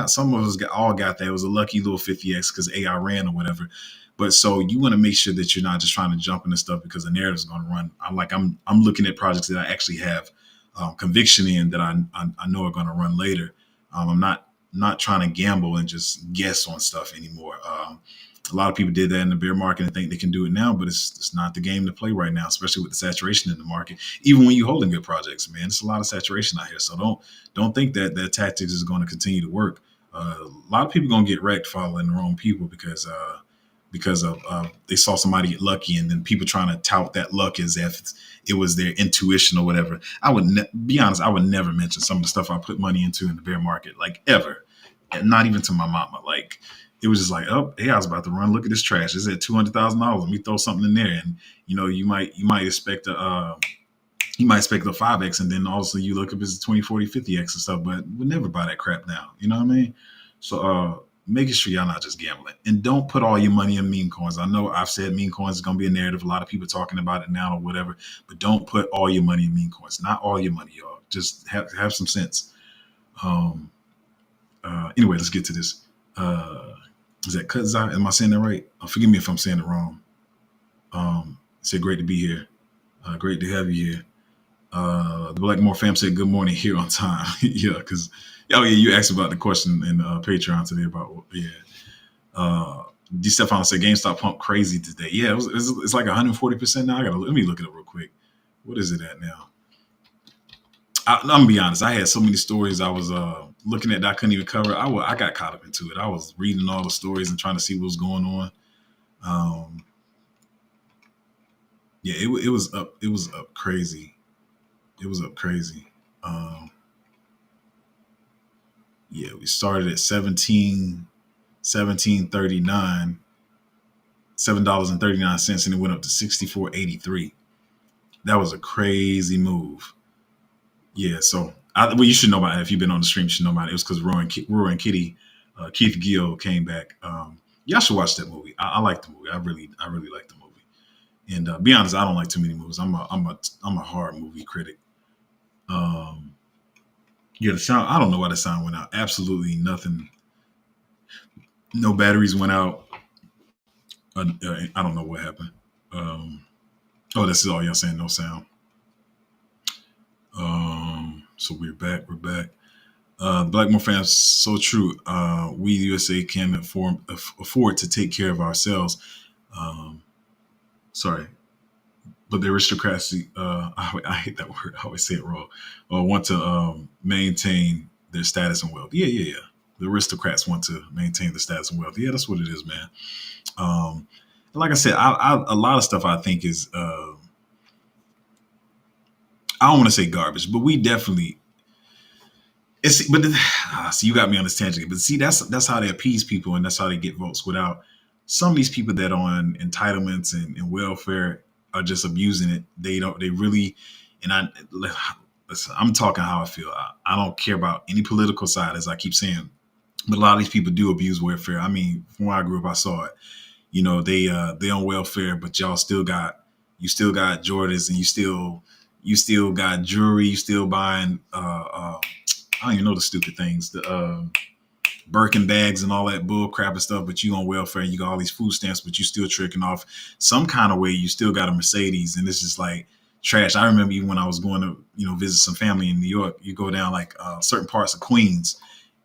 Some of us all got that. It was a lucky little 50X because AI ran or whatever. But so you want to make sure that you're not just trying to jump into stuff because the narrative is going to run. I'm looking at projects that I actually have conviction in that I know are going to run later. I'm not trying to gamble and just guess on stuff anymore. A lot of people did that in the bear market and think they can do it now, but it's not the game to play right now, especially with the saturation in the market. Even when you're holding good projects, man, it's a lot of saturation out here. So don't think that tactics is going to continue to work. A lot of people going to get wrecked following the wrong people because of they saw somebody get lucky, and then people trying to tout that luck as if it was their intuition or whatever. I would be honest, I would never mention some of the stuff I put money into in the bear market, like ever, and not even to my mama. Like, it was just like, oh, hey, I was about to run. Look at this trash. It's at $200,000. Let me throw something in there, and you might expect a 5X, and then also you look up it's a 20, 40, 50X and stuff. But we'll never buy that crap now. You know what I mean? So making sure y'all not just gambling, and don't put all your money in meme coins. I know I've said meme coins is gonna be a narrative. A lot of people talking about it now or whatever, but don't put all your money in meme coins. Not all your money, y'all. Just have some sense. Anyway, let's get to this. Is that Kutzai? Am I saying that right? Forgive me if I'm saying it wrong. Said great to be here. Great to have you here. The Blackmore fam said good morning here on time. Yeah, because you asked about the question in Patreon today about D. Stefano said GameStop pumped crazy today. Yeah, it's like 140% now. Let me look it up real quick. What is it at now? I'm gonna be honest. I had so many stories I was looking at that I couldn't even cover. I got caught up into it. I was reading all the stories and trying to see what was going on. Yeah, it was up. It was up crazy. It was up crazy. Yeah, we started at 17.39, $7.39, and it went up to 64.83. That was a crazy move. Yeah, so you should know about it. If you've been on the stream, you should know about it. It was because Roy and Kitty, Keith Gill came back. Y'all should watch that movie. I like the movie. I really like the movie. And be honest, I don't like too many movies. I'm a horror movie critic. Yeah, the sound. I don't know why the sound went out. Absolutely nothing. No batteries went out. I don't know what happened. Um, oh, this is all y'all saying. No sound. So we're back. We're back. Blackmore fans, so true. We USA can afford to take care of ourselves. Um, sorry, but the aristocracy, I hate that word. I always say it wrong. Want to maintain their status and wealth. Yeah. The aristocrats want to maintain the status and wealth. Yeah, that's what it is, man. Um, like I said, a lot of stuff I think is, I don't want to say garbage, but we definitely, see, you got me on this tangent. But see, that's how they appease people, and that's how they get votes. Without some of these people that are on entitlements and welfare are just abusing it. They don't. They really, and listen, I'm talking how I feel. I don't care about any political side, as I keep saying. But a lot of these people do abuse welfare. I mean, from where I grew up, I saw it. They on welfare, but you still got Jordans, and you still got jewelry. You still buying I don't even know the stupid things, the Birkin bags and all that bull crap and stuff, but you on welfare and you got all these food stamps, but you still tricking off some kind of way. You still got a Mercedes, and it's just like trash. I remember even when I was going to, visit some family in New York, you go down like certain parts of Queens,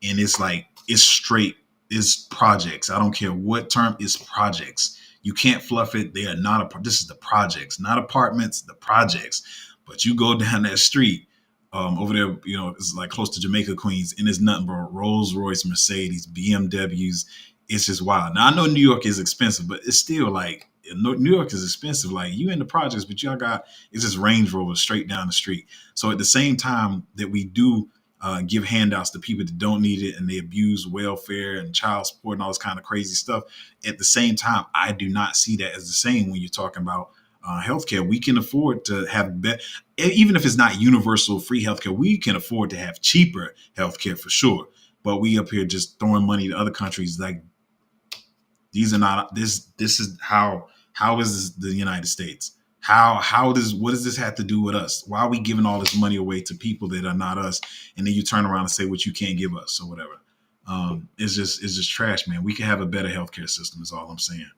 and it's like, it's projects. I don't care what term, it's projects. You can't fluff it. They are not this is the projects, not apartments, the projects. But you go down that street, over there, it's like close to Jamaica, Queens, and it's nothing but Rolls Royce, Mercedes, BMWs. It's just wild. Now I know New York is expensive, but it's still like New York is expensive. Like, you in the projects, but y'all got, it's just Range Rover straight down the street. So at the same time that we do give handouts to people that don't need it, and they abuse welfare and child support and all this kind of crazy stuff, at the same time, I do not see that as the same when you're talking about healthcare. We can afford to have even if it's not universal free healthcare, we can afford to have cheaper healthcare for sure. But we up here just throwing money to other countries like, these are not this. This is how is this the United States? What does this have to do with us? Why are we giving all this money away to people that are not us? And then you turn around and say what you can't give us or whatever. It's just trash, man. We can have a better healthcare system. Is all I'm saying.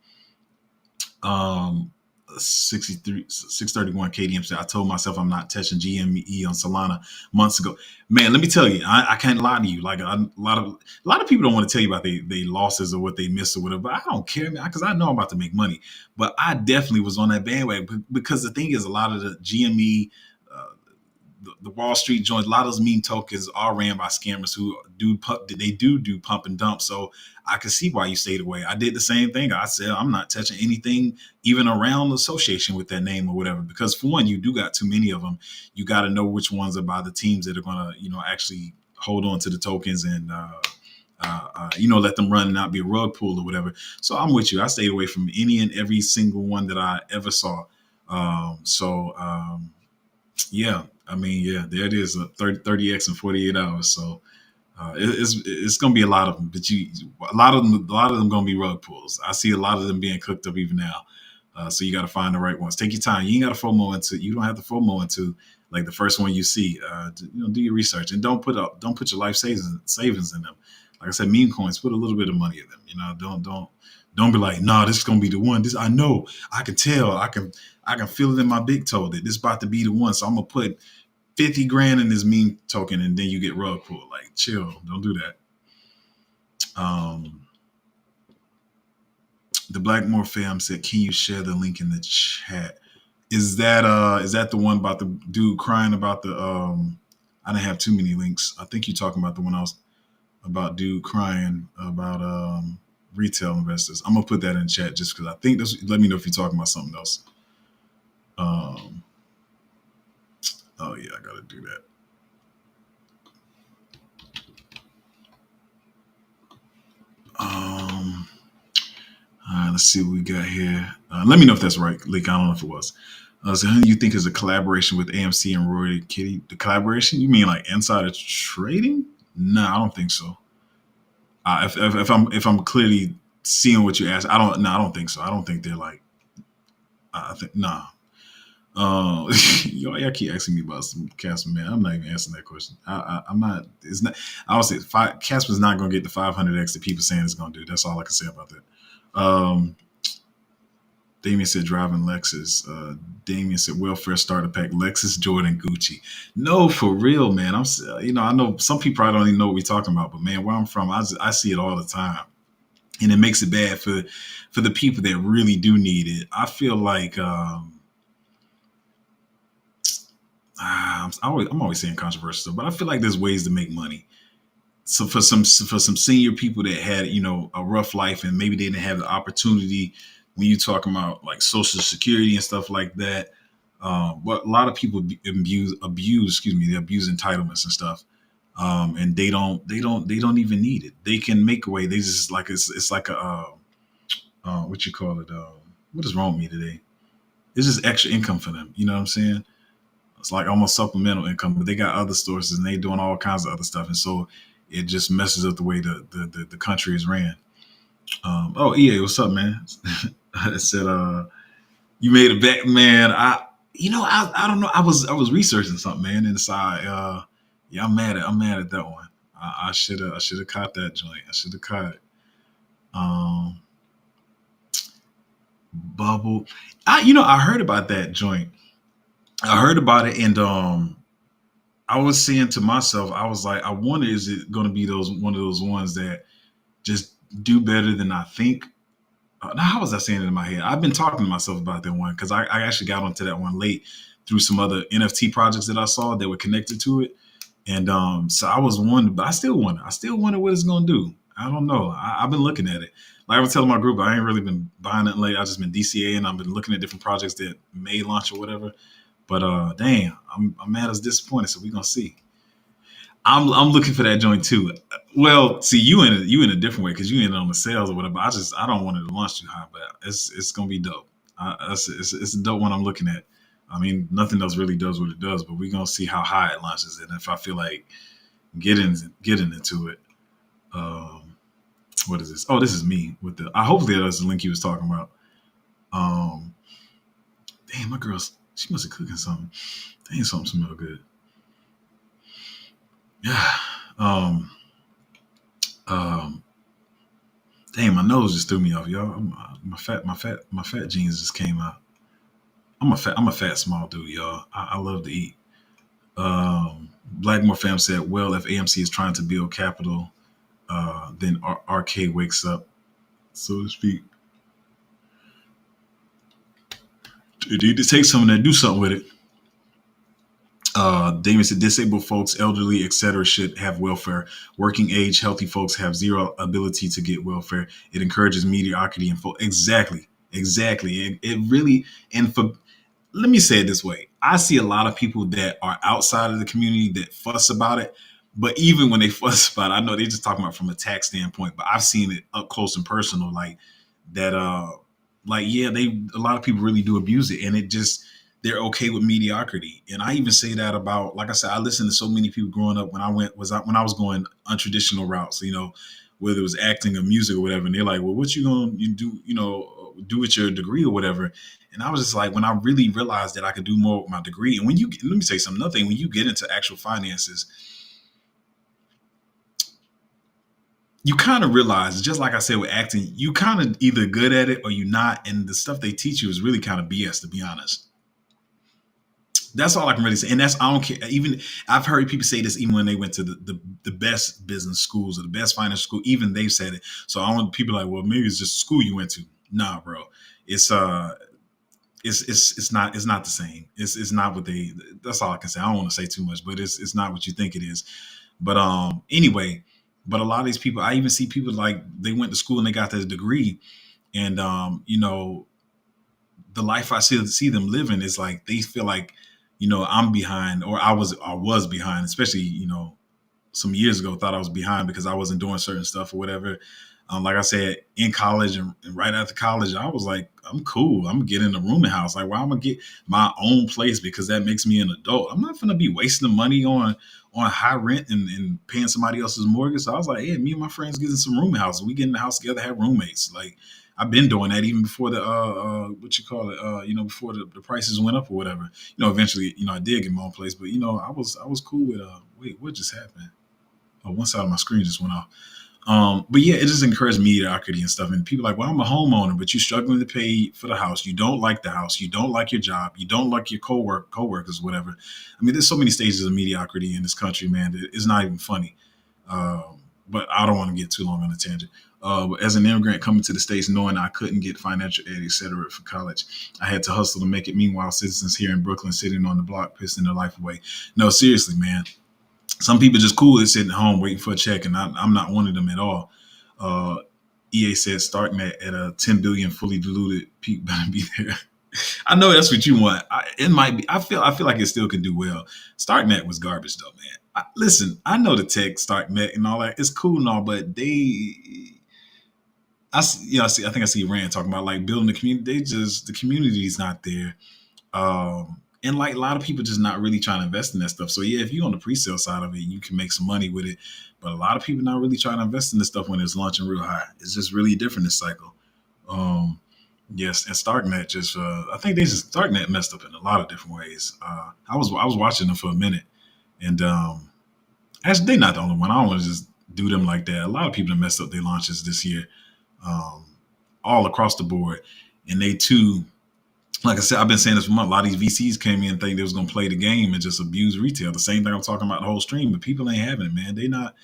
Um, 631 KDM said, I told myself I'm not touching GME on Solana months ago. Man, let me tell you, I can't lie to you. Like, a lot of people don't want to tell you about they losses or what they missed or whatever. But I don't care, man, because I know I'm about to make money. But I definitely was on that bandwagon, because the thing is, a lot of the GME, the Wall Street joints, a lot of those meme tokens are ran by scammers who do pump and dump. So I can see why you stayed away. I did the same thing. I said I'm not touching anything even around association with that name or whatever, because for one, you do got too many of them. You got to know which ones are by the teams that are gonna actually hold on to the tokens and let them run and not be a rug pull or whatever. So I'm with you. I stayed away from any and every single one that I ever saw. Yeah, I mean, yeah, there it is, 30x in 48 hours. So it's going to be a lot of them, but a lot of them going to be rug pulls. I see a lot of them being cooked up even now. So you got to find the right ones. Take your time. You ain't got to FOMO into. You don't have to FOMO into like the first one you see. Do your research, and don't put your life savings in them. Like I said, meme coins. Put a little bit of money in them. Don't be like, nah, this is gonna be the one. This, I know, I can tell, I can feel it in my big toe that this is about to be the one. So I'm gonna put 50 grand in this meme token, and then you get rug pulled. Like, chill, don't do that. Um, the Blackmore fam said, can you share the link in the chat? Is that the one about the dude crying about the I didn't have too many links. I think you're talking about the one else about dude crying about retail investors. I'm gonna put that in chat just because I think this. Let me know if you're talking about something else. Um, oh yeah, I gotta do that. All right, let's see what we got here. Let me know if that's right, Leak. I don't know if it was. So who do you think is a collaboration with AMC and Roy Kitty? The collaboration? You mean like insider trading? No, I don't think so. If I'm clearly seeing what you asked, I don't. No, I don't think so. I don't think they're like. I think nah. Y'all keep asking me about some Casper, man. I'm not even answering that question. I'm not. It's not. I would say Casper's not going to get the 500x that people saying it's going to do. That's all I can say about that. Damien said driving Lexus. Damien said welfare starter pack Lexus, Jordan, Gucci. No, for real, man. I know some people probably don't even know what we're talking about, but man, where I'm from, I see it all the time, and it makes it bad for the people that really do need it. I feel like. I'm always saying controversial stuff, but I feel like there's ways to make money. So for some senior people that had a rough life and maybe they didn't have the opportunity when you talking about like Social Security and stuff like that. But a lot of people they abuse entitlements and stuff, and they don't even need it. They can make a way. They just like it's like a what you call it? What is wrong with me today? It's just extra income for them. You know what I'm saying? It's like almost supplemental income, but they got other sources and they doing all kinds of other stuff, and so it just messes up the way the country is ran. Oh, EA, what's up, man? I said, you made a bet, man. I don't know. I was researching something, man, inside. Yeah, I'm mad at that one. I should have caught that joint. I should have caught it. Um, Bubble. I heard about that joint. I heard about it, and I was saying to myself, I was like, I wonder, is it going to be one of those ones that just do better than I think? Now, how was I saying it in my head? I've been talking to myself about that one because I actually got onto that one late through some other NFT projects that I saw that were connected to it, and so I was wondering, but I still wonder. I still wonder what it's going to do. I don't know. I've been looking at it. Like I was telling my group, I ain't really been buying it late. I've just been DCA and I've been looking at different projects that may launch or whatever. But damn, I'm mad as disappointed. So we're gonna see. I'm looking for that joint too. Well, see, you in a different way because you in on the sales or whatever. I don't want it to launch too high, but it's gonna be dope. It's a dope one I'm looking at. I mean, nothing else really does what it does, but we're gonna see how high it launches, and if I feel like getting into it. Um, what is this? Oh, this is me with the. I hopefully that's the link he was talking about. Um, damn, my girl's she must have cooking something. Dang, something smell good. Yeah. Um, um, Damn, my nose just threw me off, y'all. My fat jeans just came out. I'm a fat small dude, y'all. I love to eat. Blackmore fam said, well, if AMC is trying to build capital, then RK wakes up, so to speak. It need to take someone to do something with it. Damon said disabled folks, elderly, etc., should have welfare. Working age, healthy folks have zero ability to get welfare. It encourages mediocrity and exactly. It really and for let me say it this way. I see a lot of people that are outside of the community that fuss about it. But even when they fuss about it, I know they're just talking about from a tax standpoint, but I've seen it up close and personal, like that like yeah, they a lot of people really do abuse it and it just they're okay with mediocrity. And I even say that about, like I said, I listened to so many people growing up when I was going untraditional routes, whether it was acting or music or whatever. And they're like, well, what you do, do with your degree or whatever. And I was just like, when I really realized that I could do more with my degree. And let me say something, another thing, when you get into actual finances, you kind of realize, just like I said with acting, you kind of either good at it or you're not. And the stuff they teach you is really kind of BS, to be honest. That's all I can really say. And I don't care. Even I've heard people say this even when they went to the best business schools or the best finance school, even they've said it. So I want people like, well, maybe it's just school you went to. Nah, bro. It's it's not the same. It's not what they that's all I can say. I don't want to say too much, but it's not what you think it is. But anyway, but a lot of these people, I even see people like they went to school and they got their degree and the life I see them living is like they feel like, I'm behind or I was behind, especially, some years ago thought I was behind because I wasn't doing certain stuff or whatever. Like I said, in college and right after college, I was like, I'm cool. I'm gonna get in a rooming house. Like, well, I'm gonna get my own place because that makes me an adult. I'm not gonna be wasting the money on high rent and paying somebody else's mortgage. So I was like, hey, me and my friends getting some rooming houses. We get in the house together, have roommates. Like, I've been doing that even before the what you call it, before the prices went up or whatever. Eventually, I did get my own place, but I was cool with wait, what just happened? Oh, one side of my screen just went off. But yeah, it just encouraged mediocrity and stuff. And people are like, well, I'm a homeowner, but you're struggling to pay for the house. You don't like the house. You don't like your job. You don't like your coworkers, whatever. I mean, there's so many stages of mediocrity in this country, man. It's not even funny. But I don't want to get too long on a tangent. But as an immigrant coming to the States, knowing I couldn't get financial aid, et cetera, for college, I had to hustle to make it. Meanwhile, citizens here in Brooklyn sitting on the block, pissing their life away. No, seriously, man. Some people just cool at sitting at home waiting for a check, and I'm not one of them at all. Uh, EA said starting at a 10 billion fully diluted peak better be there. I know that's what you want. It might be. I feel like it still can do well. StarkNet was garbage though, man. Listen, I know the tech StarkNet and all that. It's cool and all, but I think I see Rand talking about like building the community. The community's not there. And like a lot of people just not really trying to invest in that stuff. So yeah, if you're on the pre-sale side of it, you can make some money with it. But a lot of people not really trying to invest in this stuff when it's launching real high. It's just really different this cycle. Um, yes, and StarkNet just I think StarkNet messed up in a lot of different ways. I was watching them for a minute, and actually they're not the only one. I don't want to just do them like that. A lot of people have messed up their launches this year, um, all across the board, and they too. Like I said, I've been saying this for months. A lot of these VCs came in and think they was gonna play the game and just abuse retail. The same thing I'm talking about the whole stream, but people ain't having it, man. They not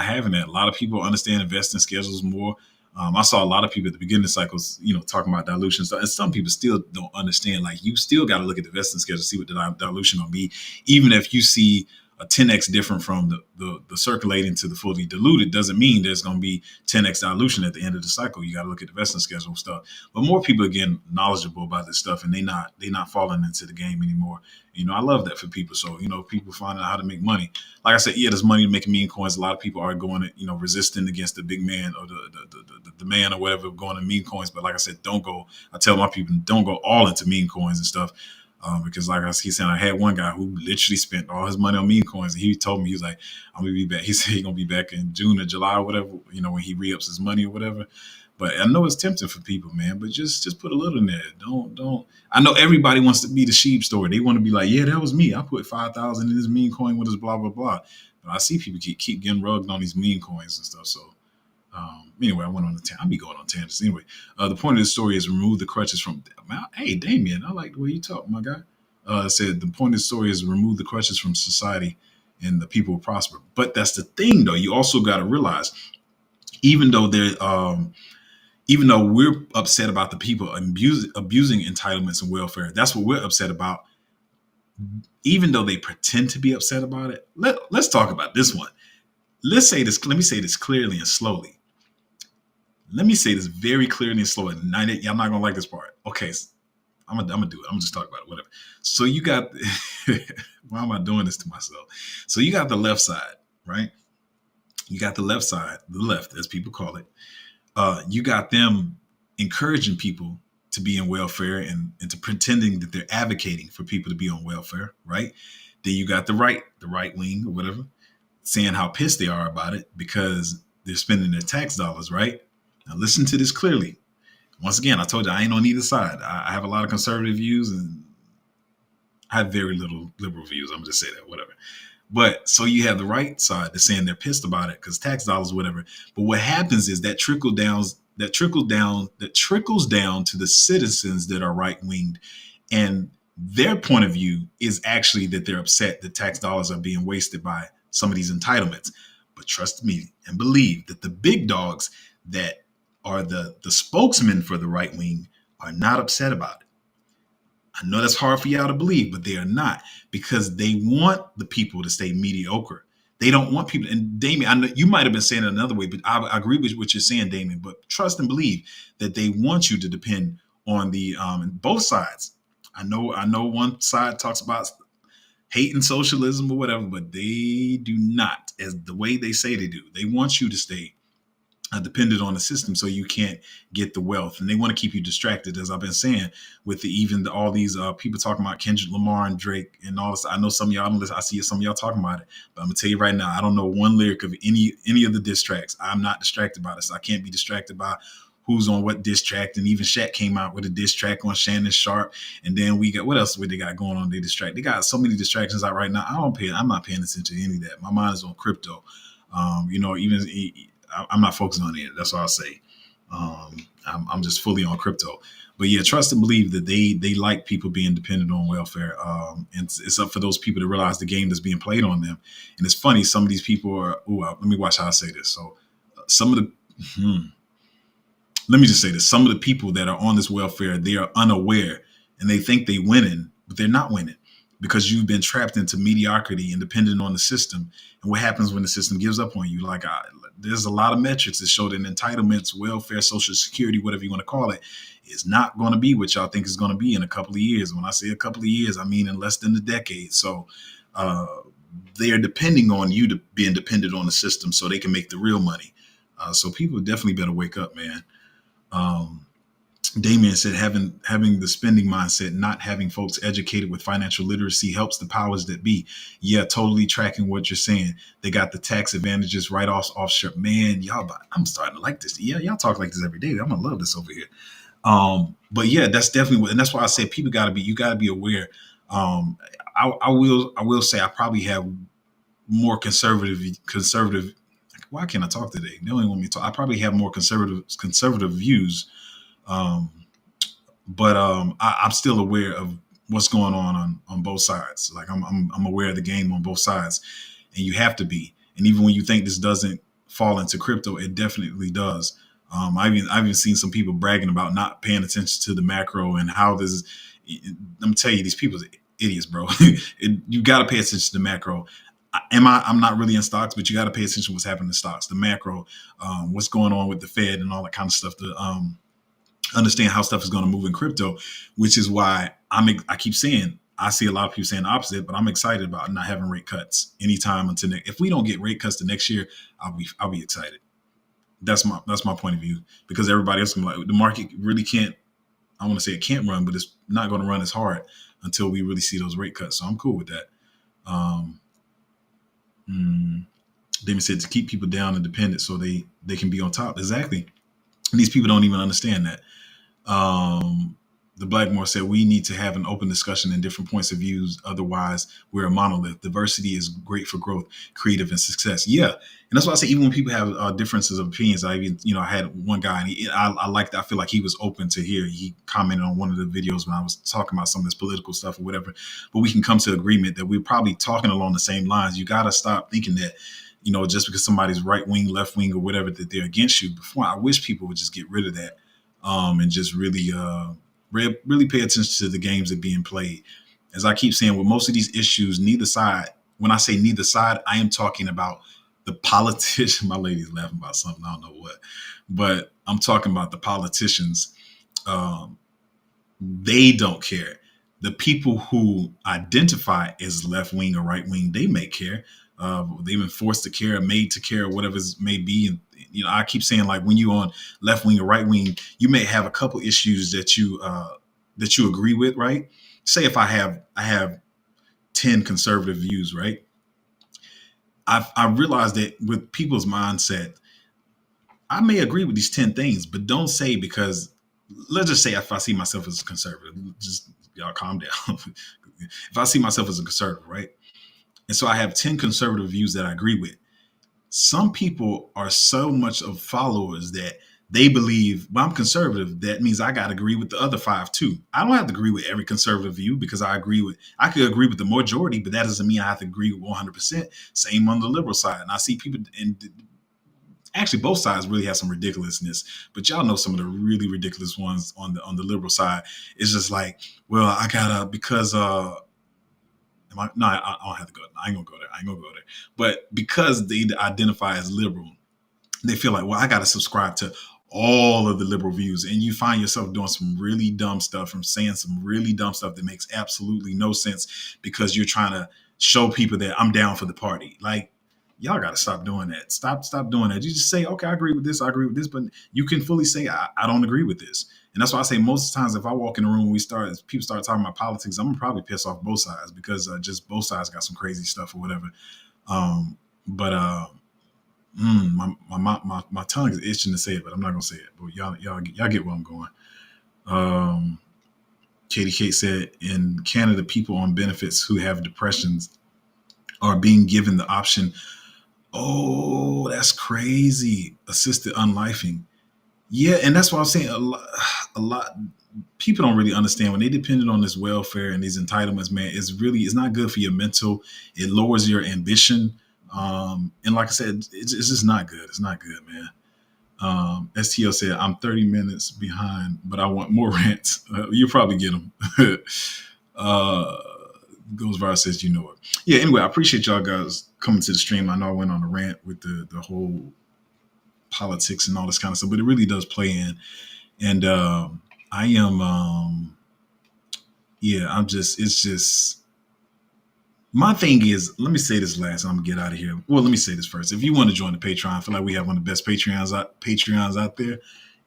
having that. A lot of people understand investing schedules more. I saw a lot of people at the beginning of cycles, talking about dilution stuff, and some people still don't understand. Like you still got to look at the investing schedule, see what the dilution will be, even if you see a 10x different from the circulating to the fully diluted, doesn't mean there's going to be 10x dilution at the end of the cycle. You got to look at the investing schedule stuff. But more people are getting knowledgeable about this stuff, and they not falling into the game anymore. I love that for people. So people finding out how to make money. Like I said, yeah, there's money making meme coins. A lot of people are going to resisting against the big man or the man or whatever going to meme coins. But like I said, don't go. I tell my people don't go all into meme coins and stuff. Because like he said, I had one guy who literally spent all his money on meme coins. And he told me, he was like, I'm going to be back. He said he's going to be back in June or July or whatever, when he re-ups his money or whatever. But I know it's tempting for people, man, but just put a little in there. Don't. I know everybody wants to be the sheep story. They want to be like, yeah, that was me. I put 5,000 in this meme coin with this blah, blah, blah. But I see people keep getting rugged on these meme coins and stuff. So anyway, I went on I'll be going on tangents anyway. The point of the story is remove the crutches from. Hey, Damien, I like the way you talk, my guy. Said the point of the story is remove the crutches from society, and the people will prosper. But that's the thing, though. You also got to realize, even though we're upset about the people abusing entitlements and welfare, that's what we're upset about. Even though they pretend to be upset about it, let's talk about this one. Let me say this clearly and slowly. Let me say this very clearly and slowly. I'm not gonna like this part. Okay, I'm gonna do it. I'm gonna just talk about it. Whatever. So you got. Why am I doing this to myself? So you got the left side, right? You got the left side, the left, as people call it. You got them encouraging people to be in welfare and to pretending that they're advocating for people to be on welfare, right? Then you got the right wing or whatever, saying how pissed they are about it because they're spending their tax dollars, right? Now listen to this clearly. Once again, I told you I ain't on either side. I have a lot of conservative views and I have very little liberal views. I'm gonna just say that, whatever. But so you have the right side that's saying they're pissed about it because tax dollars, whatever. But what happens is that trickles down to the citizens that are right winged, and their point of view is actually that they're upset that tax dollars are being wasted by some of these entitlements. But trust me and believe that the big dogs that are the spokesmen for the right wing are not upset about it. I know that's hard for y'all to believe, but they are not, because they want the people to stay mediocre. They don't want people. And Damien, I know you might have been saying it another way, but I agree with what you're saying, Damien. But trust and believe that they want you to depend on the both sides. I know one side talks about hate and socialism or whatever, but they do not, as the way they say they do. They want you to stay dependent on the system so you can't get the wealth, and they want to keep you distracted, as I've been saying, with all these people talking about Kendrick Lamar and Drake and all this. I know some of y'all don't listen. I see some of y'all talking about it, but I'm gonna tell you right now, I don't know one lyric of any of the diss tracks. I'm not distracted by this. I can't be distracted by who's on what diss track, and even Shaq came out with a diss track on Shannon Sharp. And then we got, what else they got going on? They got so many distractions out right now. I'm not paying attention to any of that. My mind is on crypto. I'm not focusing on it. That's what I'll say. I'm just fully on crypto. But yeah, trust and believe that they like people being dependent on welfare. And it's up for those people to realize the game that's being played on them. And it's funny, some of these people are, let me watch how I say this. So some of the, let me just say this. Some of the people that are on this welfare, they are unaware and they think they're winning, but they're not winning because you've been trapped into mediocrity and dependent on the system. And what happens when the system gives up on you? There's a lot of metrics that show that entitlements, welfare, social security, whatever you want to call it, is not going to be what y'all think is going to be in a couple of years. When I say a couple of years, I mean in less than a decade. So they are depending on you to being dependent on the system so they can make the real money. So people definitely better wake up, man. Damien said having the spending mindset, not having folks educated with financial literacy helps the powers that be. Yeah, totally tracking what you're saying. They got the tax advantages, write-offs, offshore. Man, I'm starting to like this. Yeah, y'all talk like this every day. I'm gonna love this over here. But yeah, that's definitely and that's why I said you gotta be aware. I will say I probably have more conservative. Why can't I talk today? They don't even want me to talk. I probably have more conservative views. But I'm still aware of what's going on both sides. Like I'm aware of the game on both sides, and you have to be. And even when you think this doesn't fall into crypto, it definitely does. I've even seen some people bragging about not paying attention to the macro and how this. Let me tell you, these people are idiots, bro. You got to pay attention to the macro. I'm not really in stocks, but you got to pay attention to what's happening in stocks, the macro, what's going on with the Fed and all that kind of stuff to understand how stuff is going to move in crypto, which is why I keep saying, I see a lot of people saying the opposite, but I'm excited about not having rate cuts anytime until next. If we don't get rate cuts to next year, I'll be excited. That's my point of view, because everybody else can the market really can't, I want to say it can't run, but it's not going to run as hard until we really see those rate cuts. So I'm cool with that. Damon said to keep people down and dependent so they can be on top. Exactly. And these people don't even understand that. The Blackmore said we need to have an open discussion and different points of views. Otherwise, we're a monolith. Diversity is great for growth, creative, and success. Yeah, and that's why I say even when people have differences of opinions, I had one guy, and I liked. I feel like he was open to hear. He commented on one of the videos when I was talking about some of this political stuff or whatever. But we can come to agreement that we're probably talking along the same lines. You got to stop thinking that, just because somebody's right wing, left wing, or whatever, that they're against you. Before, I wish people would just get rid of that, and just really pay attention to the games that are being played. As I keep saying, with most of these issues, neither side, when I say neither side, I am talking about the politician. My lady's laughing about something, I don't know what, but I'm talking about the politicians. They don't care. The people who identify as left wing or right wing, they may care. They've been forced to care, made to care, whatever it may be. And I keep saying, like, when you're on left wing or right wing, you may have a couple issues that you agree with, right? Say if I have 10 conservative views, right? I realized that with people's mindset, I may agree with these 10 things, but don't say, because let's just say if I see myself as a conservative, just y'all calm down. If I see myself as a conservative, right? And so I have 10 conservative views that I agree with. Some people are so much of followers that they believe, well, I'm conservative. That means I got to agree with the other 5 too. I don't have to agree with every conservative view, because I could agree with the majority, but that doesn't mean I have to agree with 100%. Same on the liberal side. And I see people, and actually both sides really have some ridiculousness, but y'all know some of the really ridiculous ones on the liberal side. It's just like, well, I gotta, because I don't have to go. I ain't gonna go there. But because they identify as liberal, they feel like, well, I got to subscribe to all of the liberal views. And you find yourself doing some really dumb stuff, from saying some really dumb stuff that makes absolutely no sense, because you're trying to show people that I'm down for the party. Like, y'all got to stop doing that. Stop doing that. You just say, okay, I agree with this. But you can fully say, I don't agree with this. And that's why I say most times if I walk in the room, people start talking about politics, I'm gonna probably piss off both sides, because just both sides got some crazy stuff or whatever. My my tongue is itching to say it, but I'm not gonna say it. But y'all get where I'm going. Um, Katie Kate said in Canada, people on benefits who have depressions are being given the option. Oh, that's crazy. Assisted unlifing. Yeah, and that's what I'm saying. A lot people don't really understand when they depended on this welfare and these entitlements, man. It's not good for your mental. It lowers your ambition. And like I said, it's just not good. It's not good, man. STL said, I'm 30 minutes behind, but I want more rants. You probably get them. uh, Goes viral says, you know it. Yeah, anyway, I appreciate y'all guys coming to the stream. I know I went on a rant with the whole politics and all this kind of stuff, but it really does play in. And I am, it's just, my thing is, let me say this last, and I'm gonna get out of here. Well, let me say this first. If you want to join the Patreon, I feel like we have one of the best Patreons out there,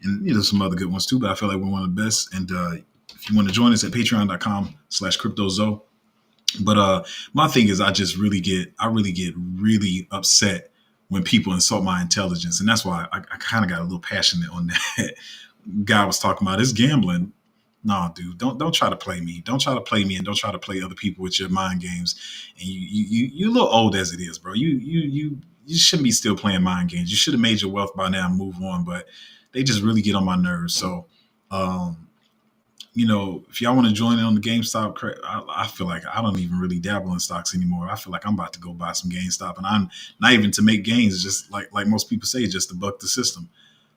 and some other good ones too. But I feel like we're one of the best. And if you want to join us at patreon.com/cryptozo. But my thing is, I really get really upset when people insult my intelligence, and that's why I kind of got a little passionate on that. Guy was talking about it's gambling. No, dude, don't try to play me. Don't try to play me, and don't try to play other people with your mind games. And you're a little old as it is, bro. You shouldn't be still playing mind games. You should have made your wealth by now and move on. But they just really get on my nerves. So, if y'all want to join in on the GameStop, I feel like I don't even really dabble in stocks anymore. I feel like I'm about to go buy some GameStop, and I'm not even to make gains. Just like most people say, just to buck the system.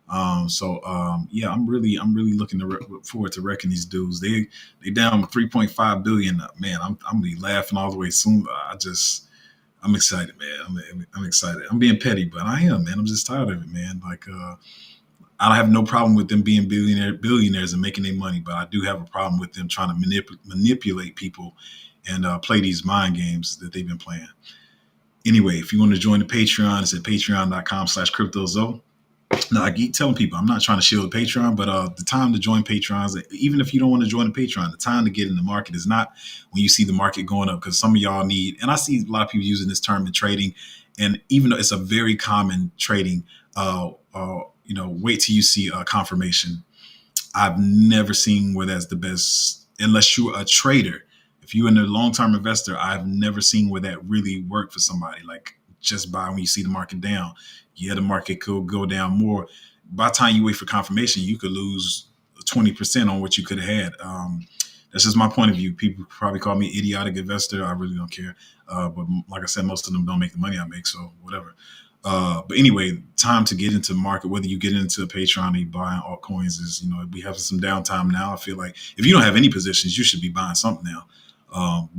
I'm really looking forward to wrecking these dudes. They down 3.5 billion. Man, I'm gonna be laughing all the way soon. I'm excited, man. I'm excited. I'm being petty, but I am, man. I'm just tired of it, man. I have no problem with them being billionaires and making their money, but I do have a problem with them trying to manipulate people and play these mind games that they've been playing. Anyway, if you want to join the Patreon, it's at patreon.com/cryptozo. Now, I keep telling people I'm not trying to shield the Patreon, but the time to join Patrons, even if you don't want to join the Patreon, the time to get in the market is not when you see the market going up, because some of y'all need, and I see a lot of people using this term in trading, and even though it's a very common trading, wait till you see confirmation. I've never seen where that's the best, unless you're a trader. If you're a long-term investor, I've never seen where that really worked for somebody. Like, just buy when you see the market down. Yeah, the market could go down more. By the time you wait for confirmation, you could lose 20% on what you could have had. That's just my point of view. People probably call me idiotic investor. I really don't care. But like I said, most of them don't make the money I make, so whatever. But anyway, time to get into the market, whether you get into a Patreon or you buying altcoins, is, we have some downtime now. I feel like if you don't have any positions, you should be buying something now.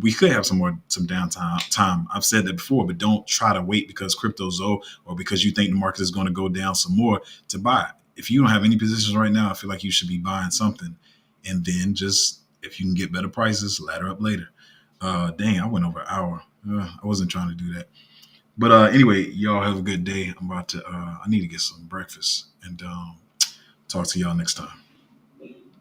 We could have some downtime. I've said that before, but don't try to wait because crypto's low or because you think the market is going to go down some more to buy. If you don't have any positions right now, I feel like you should be buying something. And then just, if you can get better prices, ladder up later. Dang, I went over an hour. I wasn't trying to do that. But anyway, y'all have a good day. I need to get some breakfast, and talk to y'all next time.